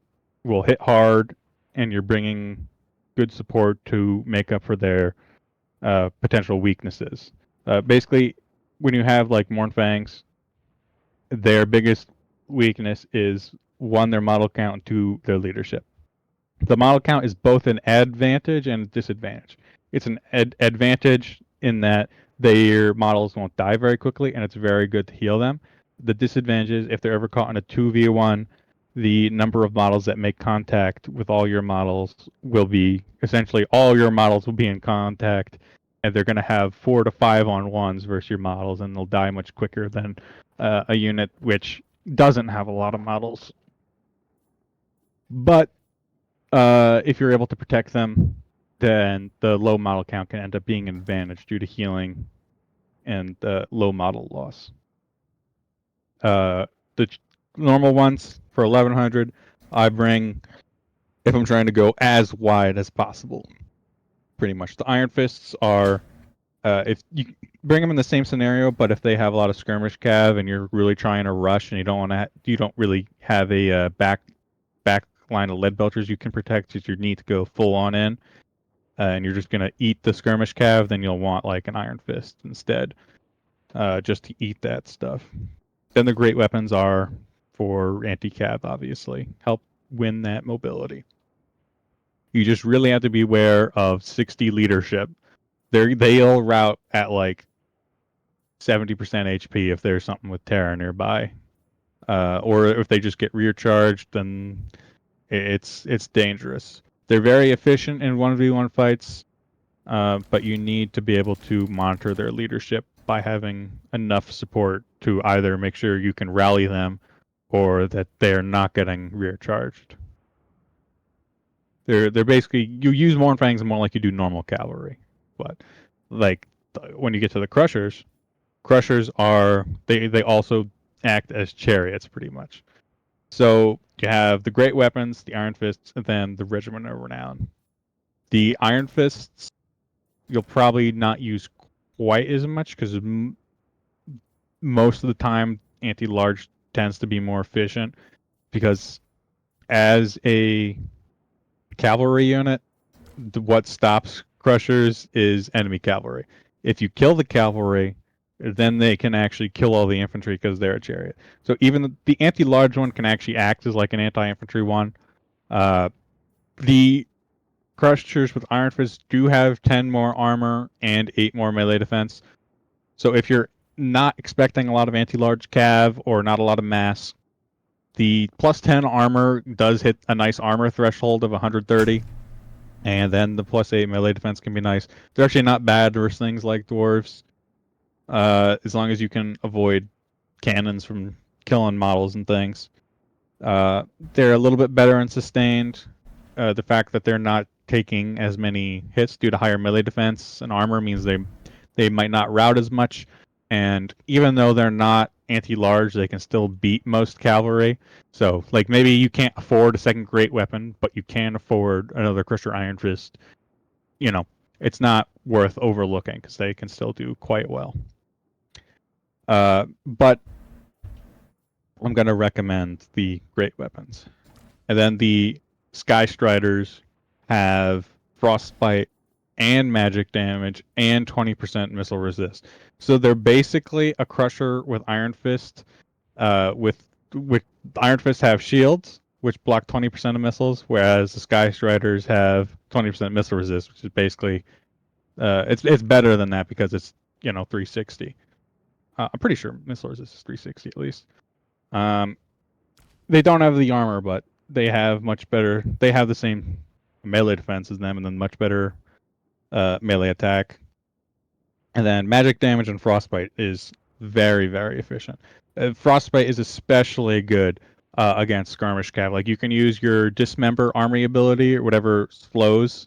will hit hard, and you're bringing good support to make up for their potential weaknesses. Basically, when you have like Mournfangs, their biggest weakness is one, their model count, and two, their leadership. The model count is both an advantage and a disadvantage. It's an advantage in that their models won't die very quickly, and it's very good to heal them. The disadvantage is if they're ever caught in a 2v1, the number of models that make contact with all your models will be essentially all your models will be in contact, and they're going to have 4 to 5 on ones versus your models, and they'll die much quicker than a unit which doesn't have a lot of models. But if you're able to protect them, then the low model count can end up being an advantage due to healing and low model loss. The normal ones for 1100, I bring if I'm trying to go as wide as possible. Pretty much, the Iron Fists are if you bring them in the same scenario, but if they have a lot of skirmish cav and you're really trying to rush and you don't really have a back line of lead belchers you can protect because you need to go full on in, and you're just gonna eat the skirmish cav, then you'll want like an Iron Fist instead, just to eat that stuff. Then the great weapons are for anti-cav, obviously, help win that mobility. You just really have to be aware of 60 leadership. They'll route at like 70% HP if there's something with Terra nearby, or if they just get rear charged, then it's dangerous. They're very efficient in 1v1 fights, but you need to be able to monitor their leadership by having enough support to either make sure you can rally them or that they're not getting rear charged. They're basically, you use Mournfangs more like you do normal cavalry, but like when you get to the Crushers are they also act as chariots pretty much. So you have the great weapons, the Iron Fists, and then the Regiment of Renown. The Iron Fists you'll probably not use quite as much because most of the time anti-large tends to be more efficient because as a cavalry unit, what stops Crushers is enemy cavalry. If you kill the cavalry, then they can actually kill all the infantry because they're a chariot. So even the anti-large one can actually act as like an anti-infantry one. The Crushers with Iron Fist do have 10 more armor and 8 more melee defense. So if you're not expecting a lot of anti-large cav or not a lot of mass, the plus 10 armor does hit a nice armor threshold of 130. And then the plus 8 melee defense can be nice. They're actually not bad versus things like dwarves, as long as you can avoid cannons from killing models and things. They're a little bit better in sustained. The fact that they're not taking as many hits due to higher melee defense and armor means they might not rout as much. And even though they're not anti-large, they can still beat most cavalry. So, like, maybe you can't afford a second great weapon, but you can afford another Crusher Iron Fist. You know, it's not worth overlooking because they can still do quite well. But I'm going to recommend the great weapons. And then the Sky Striders have frostbite and magic damage and 20% missile resist. So they're basically a Crusher with Iron Fist. With Iron Fist have shields, which block 20% of missiles, whereas the Sky Striders have 20% missile resist, which is basically it's better than that because it's 360. I'm pretty sure missile resist is 360 at least. They don't have the armor, but they have much better. They have the same melee defense as them, and then much better melee attack. And then magic damage and frostbite is very, very efficient. Frostbite is especially good against skirmish cav. Like you can use your dismember army ability or whatever slows.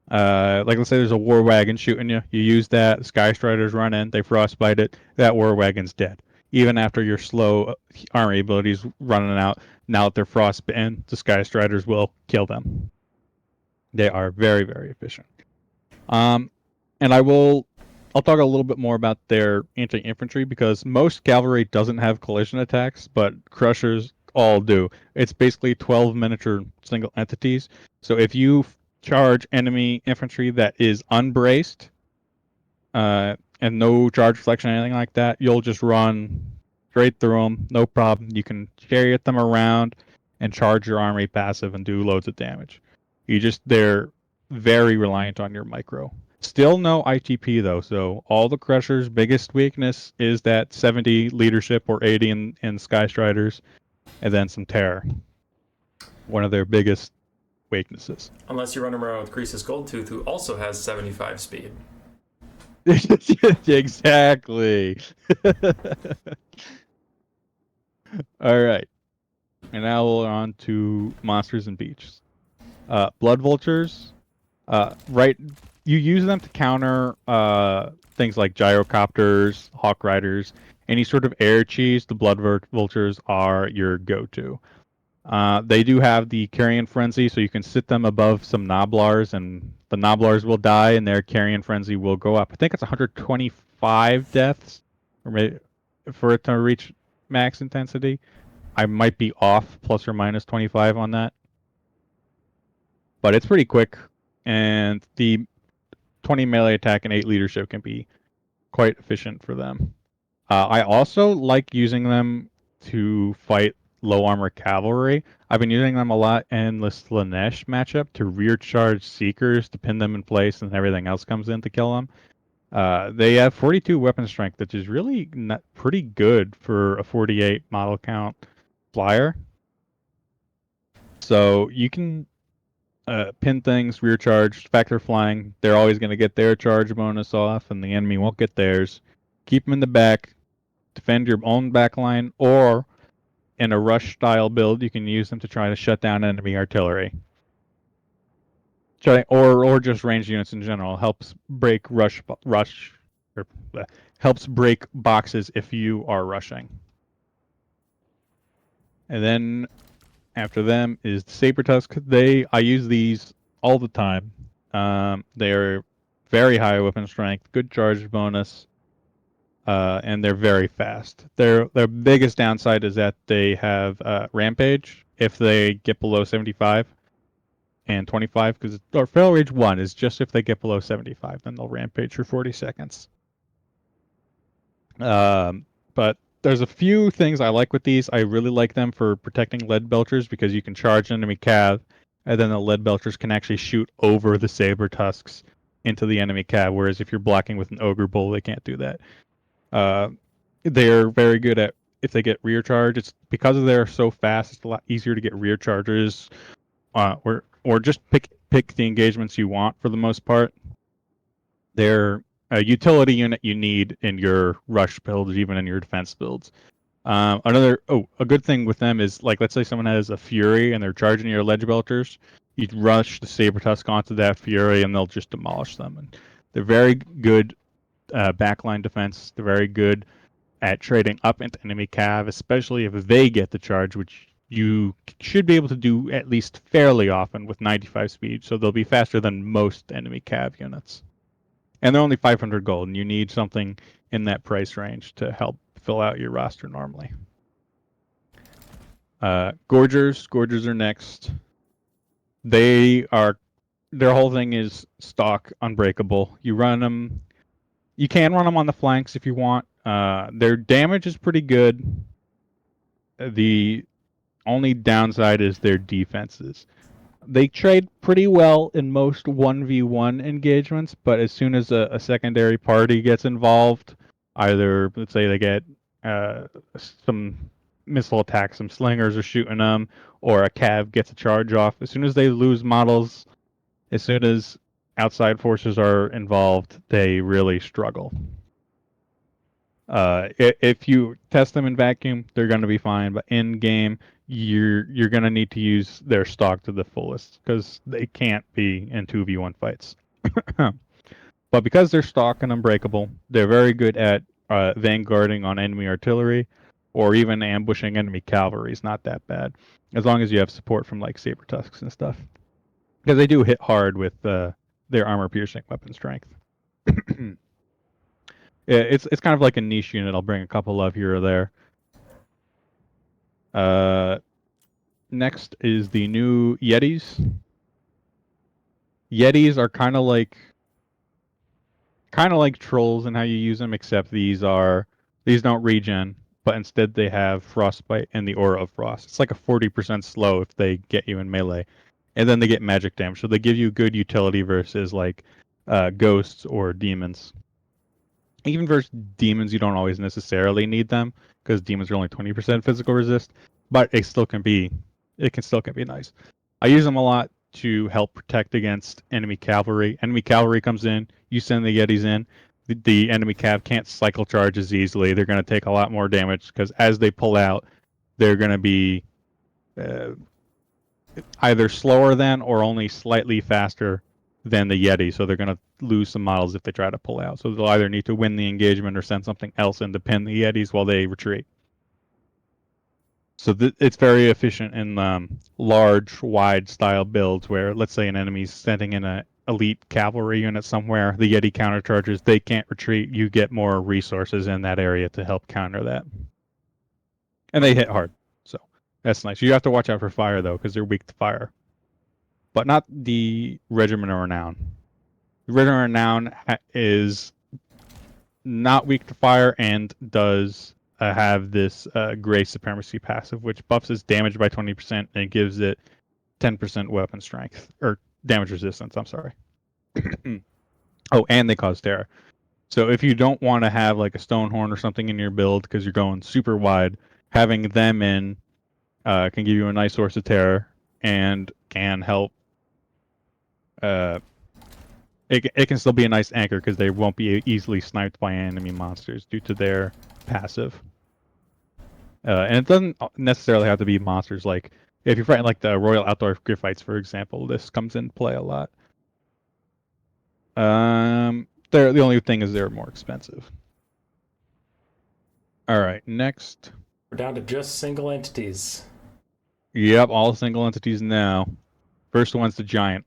Like let's say there's a war wagon shooting you. You use that. Sky Striders run in. They frostbite it. That war wagon's dead. Even after your slow army abilities running out, now that they're frostbitten, the Sky Striders will kill them. They are very, very efficient. And I'll talk a little bit more about their anti-infantry because most cavalry doesn't have collision attacks, but Crushers all do. It's basically 12 miniature single entities. So if you charge enemy infantry that is unbraced, and no charge reflection or anything like that, you'll just run straight through them, no problem. You can chariot them around and charge your army passive and do loads of damage. They're very reliant on your micro. Still no ITP though, so all the Crushers' biggest weakness is that 70 leadership or 80 in Sky Striders, and then some terror. One of their biggest weaknesses. Unless you run around with Greasus Goldtooth, who also has 75 speed. Exactly. All right. And now we're on to monsters and beasts. Blood vultures. Right. You use them to counter things like gyrocopters, hawk riders, any sort of air cheese. The blood vultures are your go-to. They do have the carrion frenzy, so you can sit them above some noblars, and the noblars will die, and their carrion frenzy will go up. I think it's 125 deaths, or maybe for it to reach max intensity. I might be off, plus or minus 25 on that, but it's pretty quick, and the 20 melee attack and 8 leadership can be quite efficient for them. I also like using them to fight low armor cavalry. I've been using them a lot in the Slanesh matchup to rear charge seekers to pin them in place, and everything else comes in to kill them. They have 42 weapon strength, which is really not pretty good for a 48 model count flyer. So you can pin things, rear charge, factor flying. They're always going to get their charge bonus off, and the enemy won't get theirs. Keep them in the back. Defend your own backline, or in a rush style build, you can use them to try to shut down enemy artillery. Or just ranged units in general. Helps break helps break boxes if you are rushing. And then after them is the Saber Tusk. I use these all the time. They're very high weapon strength, good charge bonus, and they're very fast. Their biggest downside is that they have rampage if they get below 75 and 25, because or fail rage 1 is just if they get below 75, then they'll rampage for 40 seconds. But there's a few things I like with these. I really like them for protecting lead belchers because you can charge enemy cav, and then the lead belchers can actually shoot over the saber tusks into the enemy cav. Whereas if you're blocking with an ogre bull, they can't do that. They're very good at if they get rear charge. It's because they're so fast. It's a lot easier to get rear charges, or just pick the engagements you want for the most part. They're a utility unit you need in your rush builds, even in your defense builds. A good thing with them is, like, let's say someone has a Fury and they're charging your ledge belters, you rush the Saber Tusk onto that Fury and they'll just demolish them. And they're very good backline defense. They're very good at trading up into enemy cav, especially if they get the charge, which you should be able to do at least fairly often with 95 speed. So they'll be faster than most enemy cav units. And they're only 500 gold, and you need something in that price range to help fill out your roster normally. Gorgers are next. Their whole thing is stock unbreakable. You run them. You can run them on the flanks if you want. Their damage is pretty good. The only downside is their defenses. They trade pretty well in most 1v1 engagements, but as soon as a secondary party gets involved, either, let's say they get some missile attacks, some slingers are shooting them, or a cav gets a charge off, as soon as they lose models, as soon as outside forces are involved, they really struggle. If you test them in vacuum, they're going to be fine, but in game, you're going to need to use their stock to the fullest because they can't be in 2v1 fights. But because they're stock and unbreakable, they're very good at vanguarding on enemy artillery, or even ambushing enemy cavalry is not that bad, as long as you have support from like saber tusks and stuff, because they do hit hard with their armor-piercing weapon strength. It's kind of like a niche unit. I'll bring a couple of here or there. Next is the new Yetis. Yetis are kind of like trolls in how you use them, except these don't regen, but instead they have frostbite and the aura of frost. It's like a 40% slow if they get you in melee, and then they get magic damage. So they give you good utility versus like ghosts or demons. Even versus demons, you don't always necessarily need them because demons are only 20% physical resist, but it still can be nice. I use them a lot to help protect against enemy cavalry. Enemy cavalry comes in, you send the Yetis in. The enemy cav can't cycle charge as easily. They're going to take a lot more damage because as they pull out, they're going to be either slower than or only slightly faster than the Yeti, so they're going to lose some models if they try to pull out. So they'll either need to win the engagement or send something else in to pin the Yetis while they retreat. So it's very efficient in large, wide style builds where, let's say, an enemy's sending in an elite cavalry unit somewhere, the Yeti countercharges, they can't retreat, you get more resources in that area to help counter that. And they hit hard, so that's nice. You have to watch out for fire, though, because they're weak to fire. But not the Regiment of Renown. The Regiment of Renown is not weak to fire and does have this Gray Supremacy passive, which buffs its damage by 20% and gives it 10% weapon strength, or damage resistance, I'm sorry. Oh, and they cause terror. So if you don't want to have like a Stonehorn or something in your build because you're going super wide, having them in can give you a nice source of terror and can help. It can still be a nice anchor because they won't be easily sniped by enemy monsters due to their passive. And it doesn't necessarily have to be monsters. Like if you're fighting like the Royal Outdoor Fights, for example, this comes into play a lot. The only thing is they're more expensive. All right, next. We're down to just single entities. Yep, all single entities now. First one's the Giant.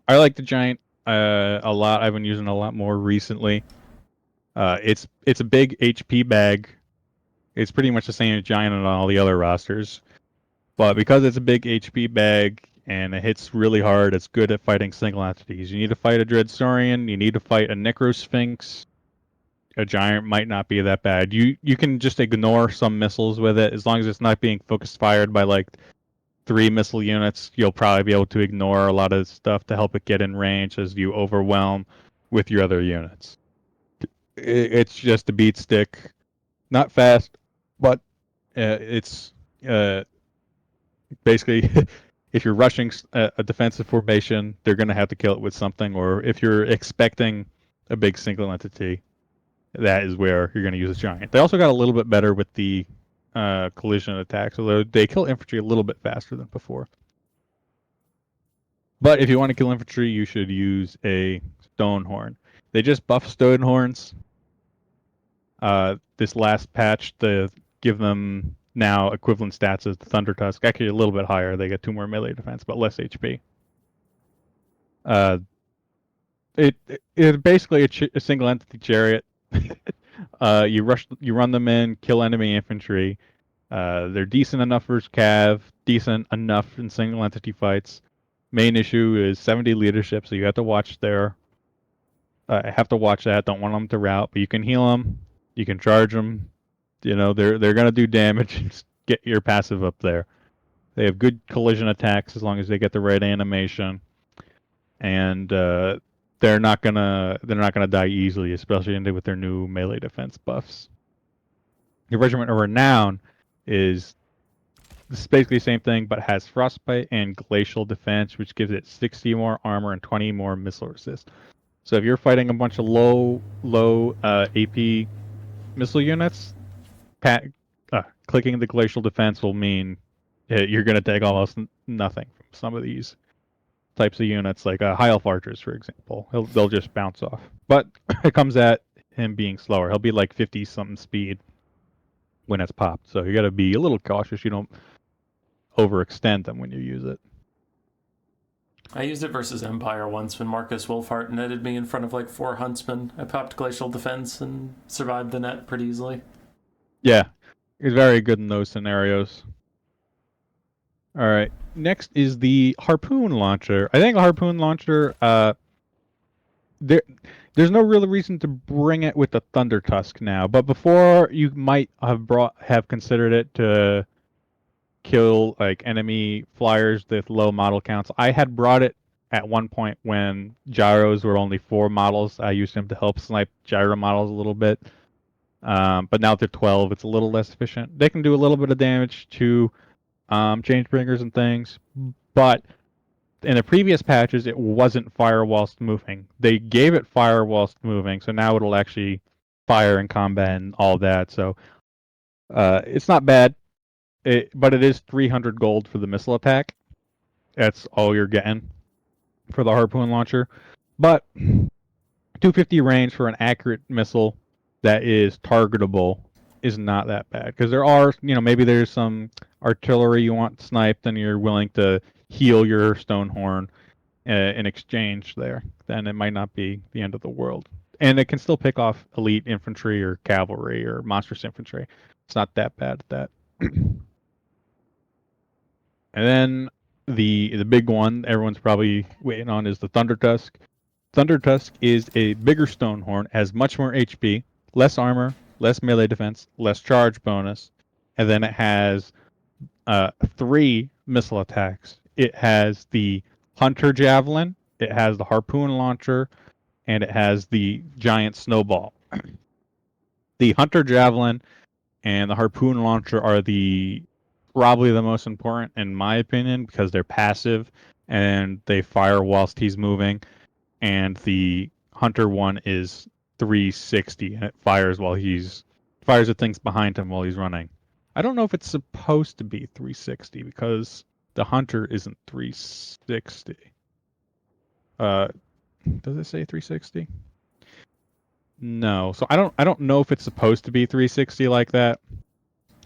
I like the Giant a lot. I've been using it a lot more recently. It's a big HP bag. It's pretty much the same as Giant on all the other rosters. But because it's a big HP bag and it hits really hard, it's good at fighting single entities. You need to fight a Dreadsaurian, you need to fight a Necrosphinx. A Giant might not be that bad. You can just ignore some missiles with it. As long as it's not being focused fired by like 3 missile units, you'll probably be able to ignore a lot of stuff to help it get in range as you overwhelm with your other units. It's just a beat stick. Not fast, but it's basically if you're rushing a defensive formation, they're going to have to kill it with something. Or if you're expecting a big single entity, that is where you're going to use a Giant. They also got a little bit better with the collision attacks, although they kill infantry a little bit faster than before. But if you want to kill infantry, you should use a Stonehorn. They just buffed Stonehorns this last patch to give them now equivalent stats as the Thunder Tusk. Actually, a little bit higher. They get 2 more melee defense, but less HP. It's basically a single entity chariot. You run them in, kill enemy infantry. They're decent enough versus Cav, decent enough in single entity fights. Main issue is 70 leadership, so you have to watch there. Have to watch that. Don't want them to rout, but you can heal them. You can charge them. You know they're gonna do damage. Just get your passive up there. They have good collision attacks as long as they get the right animation, and they're not gonna die easily, especially with their new melee defense buffs. The Regiment of Renown is basically the same thing, but has Frostbite and Glacial Defense, which gives it 60 more armor and 20 more missile resist. So if you're fighting a bunch of low AP missile units, clicking the Glacial Defense will mean you're going to take almost nothing from some of these types of units, like High Elf Archers, for example. They'll just bounce off. But it comes at him being slower. He'll be like 50-something speed when it's popped. So you got to be a little cautious. You don't overextend them when you use it. I used it versus Empire once when Marcus Wolfhart netted me in front of like 4 huntsmen. I popped Glacial Defense and survived the net pretty easily. Yeah, it's very good in those scenarios. All right, next is the Harpoon Launcher. I think a Harpoon Launcher, there's no real reason to bring it with the Thunder Tusk now, but before you might have considered it to kill like enemy flyers with low model counts. I had brought it at one point when gyros were only 4 models. I used them to help snipe gyro models a little bit. But now they're 12, it's a little less efficient. They can do a little bit of damage to changebringers and things, but in the previous patches it wasn't fire whilst moving. They gave it fire whilst moving, so now it'll actually fire in combat and all that. So it's not bad. but it is 300 gold for the missile attack. That's all you're getting for the harpoon launcher. But 250 range for an accurate missile that is targetable is not that bad, because there are, maybe there's some artillery you want sniped and you're willing to heal your Stonehorn in exchange there. Then it might not be the end of the world, and it can still pick off elite infantry or cavalry or monstrous infantry. It's not that bad at that. And then the big one everyone's probably waiting on is the Thunder Tusk. Thunder Tusk is a bigger Stonehorn, has much more HP, less armor, less melee defense, less charge bonus, and then it has 3 missile attacks. It has the Hunter Javelin, it has the Harpoon Launcher, and it has the Giant Snowball. The Hunter Javelin and the Harpoon Launcher are probably the most important in my opinion, because they're passive and they fire whilst he's moving. And the Hunter one is 360 and it fires at things behind him while he's running. I don't know if it's supposed to be 360 because the Hunter isn't 360. Does it say 360? No. So I don't know if it's supposed to be 360 like that.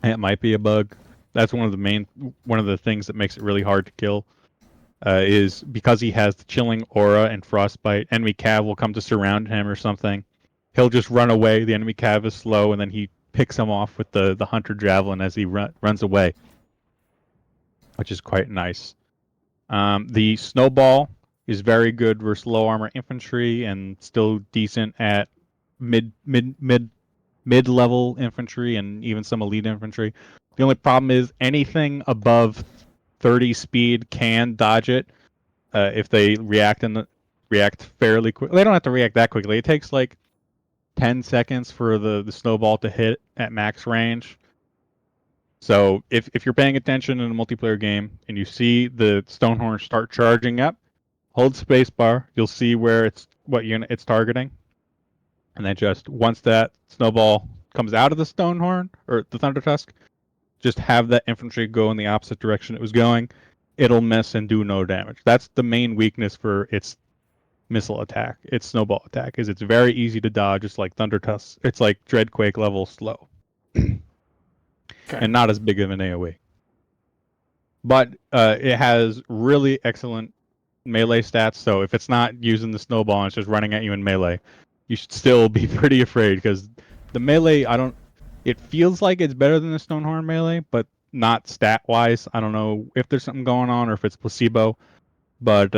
It might be a bug. That's one of the things that makes it really hard to kill. Is because he has the chilling aura and frostbite. Enemy cav will come to surround him or something. He'll just run away. The enemy cav is slow, and then he picks him off with the Hunter Javelin as he runs away, which is quite nice. The Snowball is very good versus low armor infantry and still decent at mid-level infantry and even some elite infantry. The only problem is anything above 30 speed can dodge it if they react fairly quick. They don't have to react that quickly. It takes like 10 seconds for the snowball to hit at max range. So if you're paying attention in a multiplayer game and you see the Stonehorn start charging up, hold spacebar. You'll see what unit it's targeting, and then just once that snowball comes out of the Stonehorn or the Thunder Tusk, just have that infantry go in the opposite direction it was going. It'll miss and do no damage. That's the main weakness for its missile attack, its snowball attack, is it's very easy to dodge. It's like Thunder Tusk. It's like Dreadquake level slow. And not as big of an AoE. But it has really excellent melee stats, so if it's not using the snowball and it's just running at you in melee, you should still be pretty afraid, because the melee, it feels like it's better than the Stonehorn melee, but not stat-wise. I don't know if there's something going on or if it's placebo, but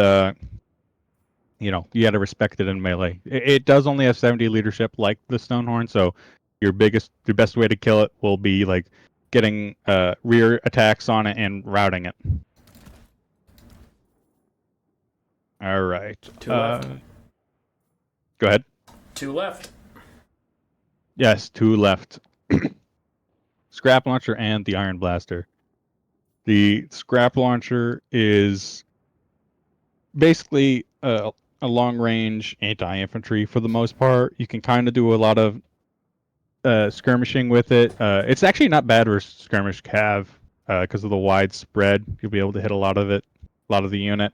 you got to respect it in melee. It does only have 70 leadership like the Stonehorn, so your best way to kill it will be like getting rear attacks on it and routing it. All right. 2 left. Go ahead. 2 left. Yes, 2 left. Scrap Launcher and the Iron Blaster. The Scrap Launcher is basically a long-range anti-infantry for the most part. You can kind of do a lot of skirmishing with it. It's actually not bad versus skirmish cav because of the wide spread. You'll be able to hit a lot of the unit.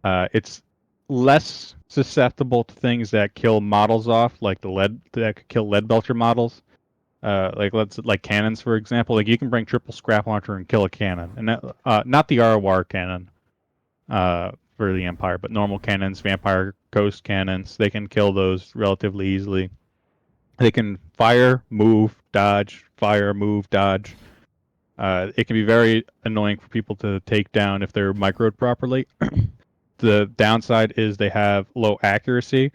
It's less susceptible to things that kill models off, like that could kill lead belcher models. Like cannons, for example. Like you can bring triple Scrap Launcher and kill a cannon, and that, not the Arwar cannon for the Empire, but normal cannons, Vampire Ghost cannons. They can kill those relatively easily. They can fire, move, dodge, fire, move, dodge. It can be very annoying for people to take down if they're microed properly. The downside is they have low accuracy.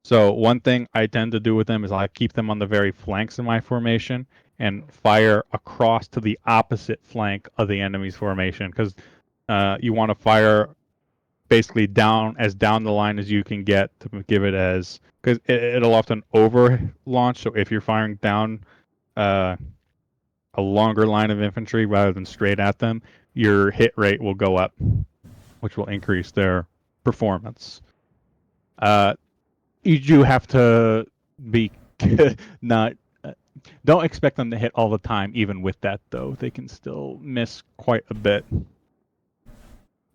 So one thing I tend to do with them is I keep them on the very flanks of my formation and fire across to the opposite flank of the enemy's formation, because you want to fire basically down the line as you can get to give it as, because it'll often over launch. So if you're firing down a longer line of infantry rather than straight at them, your hit rate will go up, which will increase their performance. You do have to be not Don't expect them to hit all the time. Even with that, though, they can still miss quite a bit.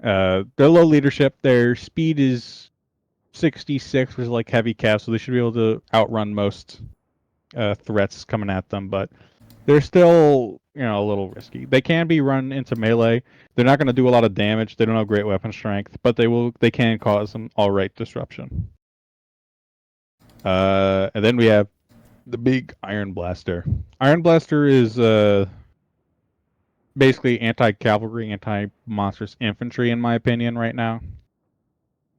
They're low leadership. Their speed is 66, which is like heavy cav, so they should be able to outrun most threats coming at them. But they're still, a little risky. They can be run into melee. They're not going to do a lot of damage. They don't have great weapon strength, but they can cause some all right disruption. And then we have the big Iron Blaster. Iron Blaster is basically anti-cavalry, anti-monstrous infantry, in my opinion, right now.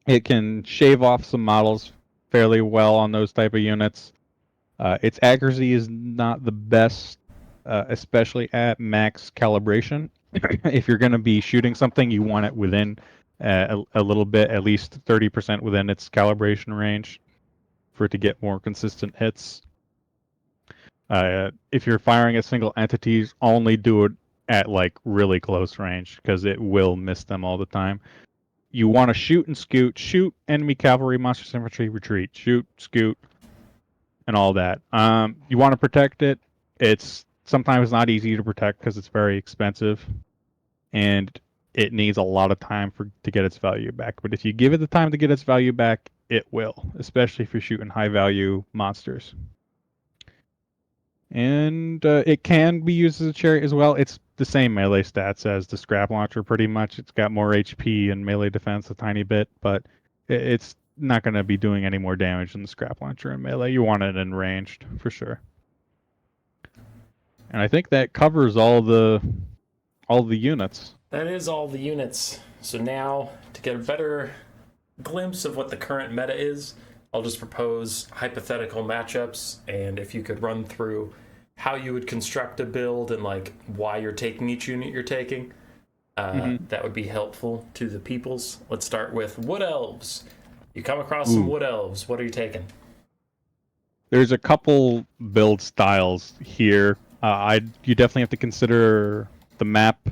It can shave off some models fairly well on those type of units. Its accuracy is not the best, especially at max calibration. If you're going to be shooting something, you want it within a little bit, at least 30% within its calibration range for it to get more consistent hits. If you're firing at single entities, only do it at like really close range because it will miss them all the time. You want to shoot and scoot, shoot enemy cavalry, monstrous infantry, retreat, shoot, scoot, and all that. You want to protect it. It's sometimes not easy to protect because it's very expensive, and it needs a lot of time to get its value back. But if you give it the time to get its value back, it will, especially if you're shooting high value monsters. And it can be used as a chariot as well. It's the same melee stats as the scrap launcher, pretty much. It's got more HP and melee defense a tiny bit, but it's not going to be doing any more damage than the scrap launcher in melee. You want it in ranged for sure. And I think that covers all the units. That is all the units. So now, to get a better glimpse of what the current meta is, I'll just propose hypothetical matchups, and if you could run through how you would construct a build and like why you're taking each unit you're taking, that would be helpful to the peoples. Let's start with Wood Elves. You come across some Wood Elves. What are you taking? There's a couple build styles here. You definitely have to consider the map,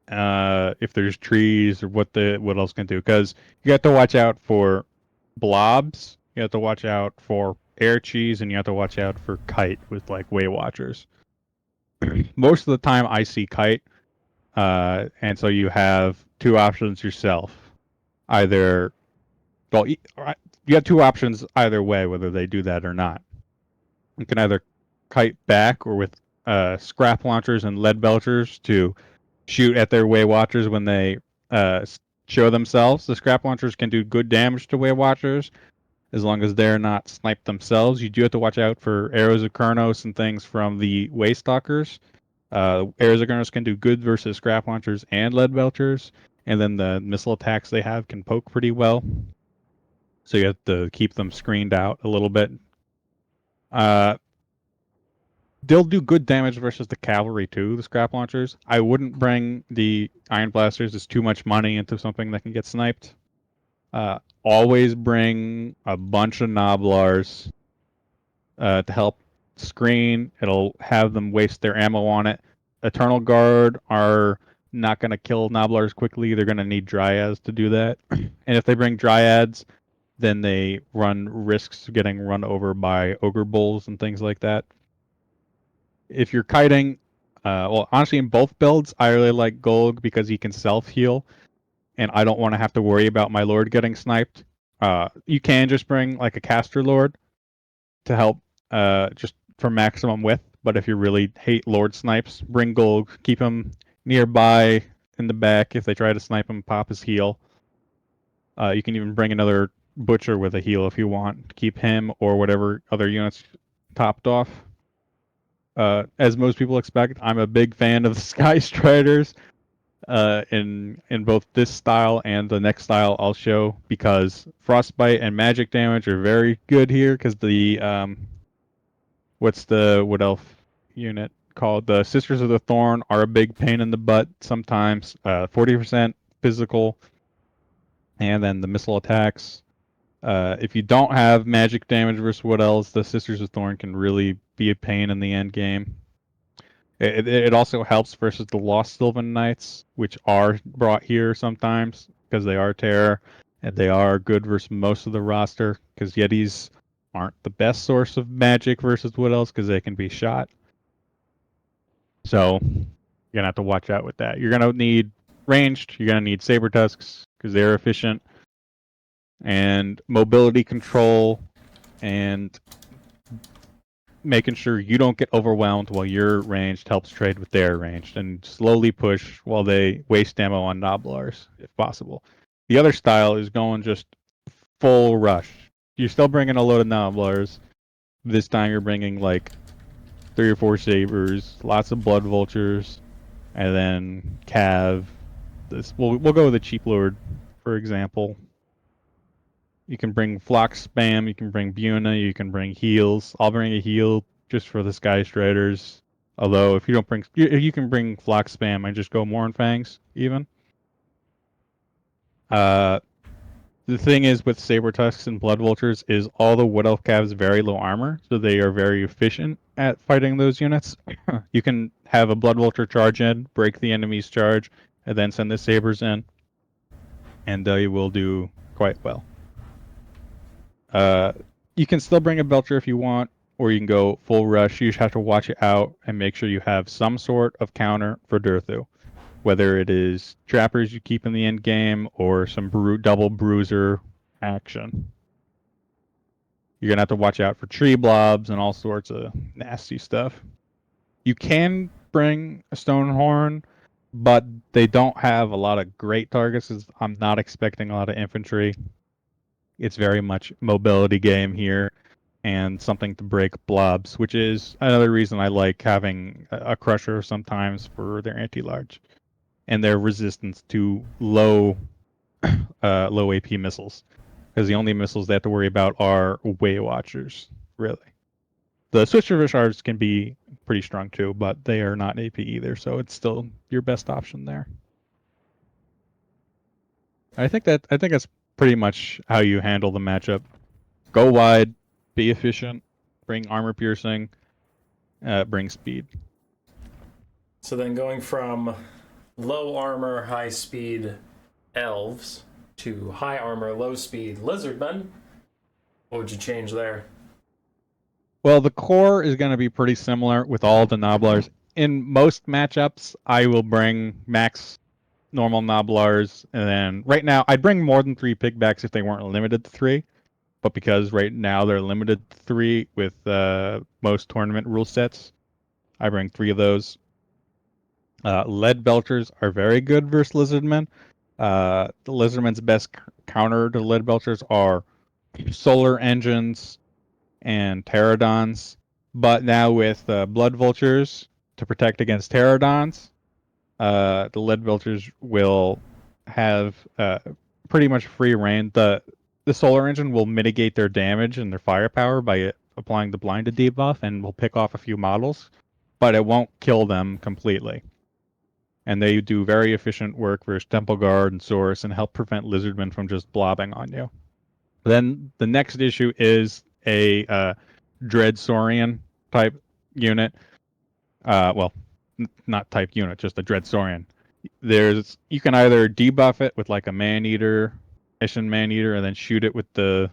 if there's trees or what else can do, because you have to watch out for blobs. You have to watch out for air cheese, and you have to watch out for kite with like way watchers. Most of the time, I see kite, and so you have two options yourself. You have two options either way, whether they do that or not. You can either kite back or with scrap launchers and lead belchers to shoot at their way watchers when they show themselves. The scrap launchers can do good damage to way watchers as long as they're not sniped themselves. You do have to watch out for arrows of Kurnos and things from the way stalkers. Arrows of Kurnos can do good versus scrap launchers and lead belchers, and then the missile attacks they have can poke pretty well. So you have to keep them screened out a little bit. They'll do good damage versus the cavalry too, the scrap launchers. I wouldn't bring the iron blasters. It's too much money into something that can get sniped. Always bring a bunch of Noblars to help screen. It'll have them waste their ammo on it. Eternal Guard are not going to kill Noblars quickly. They're going to need Dryads to do that. And if they bring Dryads, then they run risks of getting run over by Ogre Bulls and things like that. If you're kiting, well, honestly, in both builds, I really like Golg because he can self-heal, and I don't want to have to worry about my Lord getting sniped. You can just bring like a Caster Lord to help just for maximum width, but if you really hate Lord snipes, bring Golg. Keep him nearby in the back. If they try to snipe him, pop his heal. You can even bring another Butcher with a heal if you want. Keep him or whatever other units topped off. As most people expect, I'm a big fan of the Sky Striders in both this style and the next style I'll show, because frostbite and magic damage are very good here, because the what's the Wood Elf unit called? The Sisters of the Thorn are a big pain in the butt sometimes. 40% physical, and then the missile attacks. If you don't have magic damage versus Wood Elves, the Sisters of Thorn can really be a pain in the end game. It also helps versus the Lost Sylvan Knights, which are brought here sometimes because they are terror, and they are good versus most of the roster, because Yetis aren't the best source of magic versus Wood Elves because they can be shot. So you're gonna have to watch out with that. You're gonna need ranged. You're gonna need saber tusks because they're efficient, and mobility control, and making sure you don't get overwhelmed while you're ranged helps trade with their ranged, and slowly push while they waste ammo on Noblars if possible. The other style is going just full rush. You're still bringing a load of Noblars. This time you're bringing like 3 or 4 sabers, lots of blood vultures, and then Cav. We'll go with the cheap lord, for example. You can bring Flock Spam, you can bring Buna, you can bring heals. I'll bring a heal just for the Sky Striders. Although if you don't bring, you can bring Flock Spam and just go Mournfangs even. The thing is with Saber Tusks and Blood Vultures is all the Wood Elf Cavs very low armor, so they are very efficient at fighting those units. You can have a Blood Vulture charge in, break the enemy's charge, and then send the Sabers in, and they will do quite well. You can still bring a Belcher if you want, or you can go full rush. You just have to watch it out and make sure you have some sort of counter for Durthu. Whether it is trappers you keep in the end game or some double bruiser action. You're going to have to watch out for tree blobs and all sorts of nasty stuff. You can bring a Stonehorn, but they don't have a lot of great targets. I'm not expecting a lot of infantry. It's very much mobility game here and something to break blobs, which is another reason I like having a crusher sometimes for their anti-large and their resistance to low AP missiles, because the only missiles they have to worry about are Way Watchers, really. The Switcher Shards can be pretty strong too, but they are not AP either, so it's still your best option there. I think that's pretty much how you handle the matchup. Go wide, be efficient, bring armor piercing, bring speed. So then going from low armor, high speed elves to high armor, low speed lizardmen, what would you change there? Well, the core is going to be pretty similar with all the Noblars. In most matchups, I will bring max normal Noblars, and then right now I'd bring more than 3 pigbacks if they weren't limited to 3. But because right now they're limited to 3 with most tournament rule sets, I bring 3 of those. Lead Belchers are very good versus Lizardmen. The Lizardmen's best counter to Lead Belchers are Solar Engines and Pterodons. But now with Blood Vultures to protect against Pterodons, the Lead Belchers will have pretty much free reign. The Solar Engine will mitigate their damage and their firepower by applying the blinded debuff and will pick off a few models, but it won't kill them completely. And they do very efficient work versus Temple Guard and Source and help prevent Lizardmen from just blobbing on you. Then the next issue is a Dread Saurian type unit. Not type unit, just a Dread Saurian. You can either debuff it with like a Maneater, Eshin Maneater, and then shoot it with the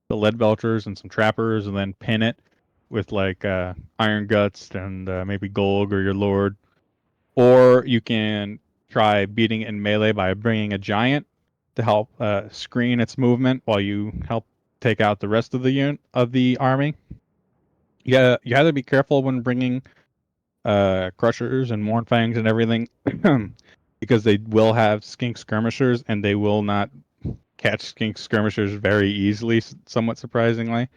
Lead Belchers and some Trappers, and then pin it with like Iron Guts and maybe Golg or your Lord. Or you can try beating it in melee by bringing a Giant to help screen its movement while you help take out the rest of the army. You have to be careful when bringing Crushers and Mournfangs and everything, because they will have Skink Skirmishers and they will not catch Skink Skirmishers very easily, somewhat surprisingly.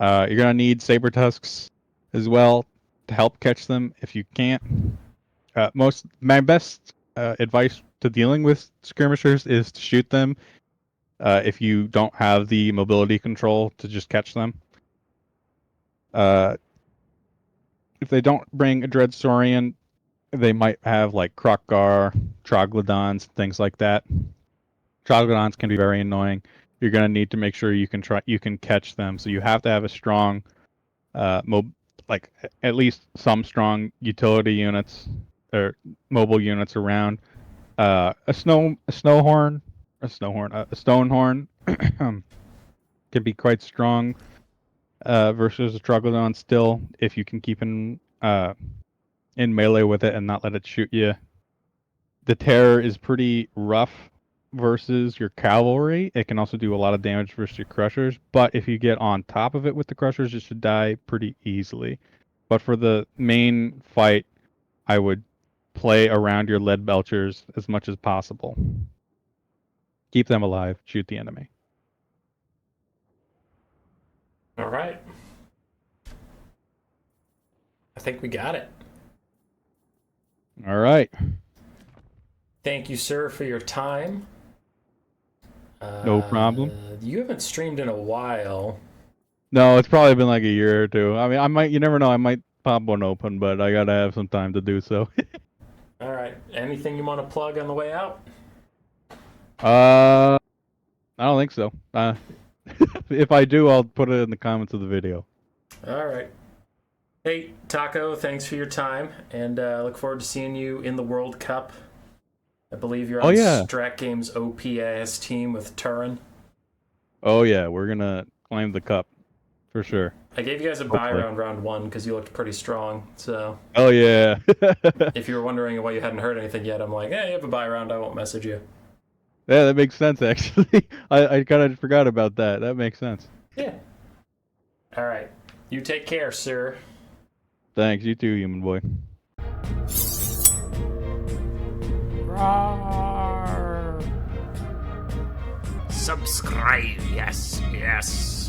You're gonna need Saber Tusks as well to help catch them if you can't. My best advice to dealing with skirmishers is to shoot them if you don't have the mobility control to just catch them. If they don't bring a Dread Saurian, they might have like Krokgar, Troglodons, things like that. Troglodons can be very annoying. You're gonna need to make sure you can catch them. So you have to have a strong, like at least some strong utility units or mobile units around. A Stonehorn can be quite strong. versus a Troglodon. Still, if you can keep in melee with it and not let it shoot you. The Terror is pretty rough versus your Cavalry. It can also do a lot of damage versus your Crushers, but if you get on top of it with the Crushers, it should die pretty easily. But for the main fight, I would play around your Lead Belchers as much as possible. Keep them alive, shoot the enemy. All right. I think we got it. All right. Thank you, sir, for your time. No problem. You haven't streamed in a while. No, it's probably been like a year or two. I mean, I might, you never know, I might pop one open, but I gotta have some time to do so. All right. Anything you want to plug on the way out? I don't think so. If I do, I'll put it in the comments of the video. All right. Hey, Taco, thanks for your time, and I look forward to seeing you in the World Cup. I believe you're on Strat Games OPS team with Turin. Oh yeah, we're gonna claim the cup for sure. I gave you guys a buy round 1 because you looked pretty strong. So. Oh yeah. If you were wondering why you hadn't heard anything yet, I'm like, hey, you have a buy round. I won't message you. Yeah, that makes sense actually. I kind of forgot about that. That makes sense. Yeah. All right. You take care, sir. Thanks. You too, human boy. Subscribe, yes, yes.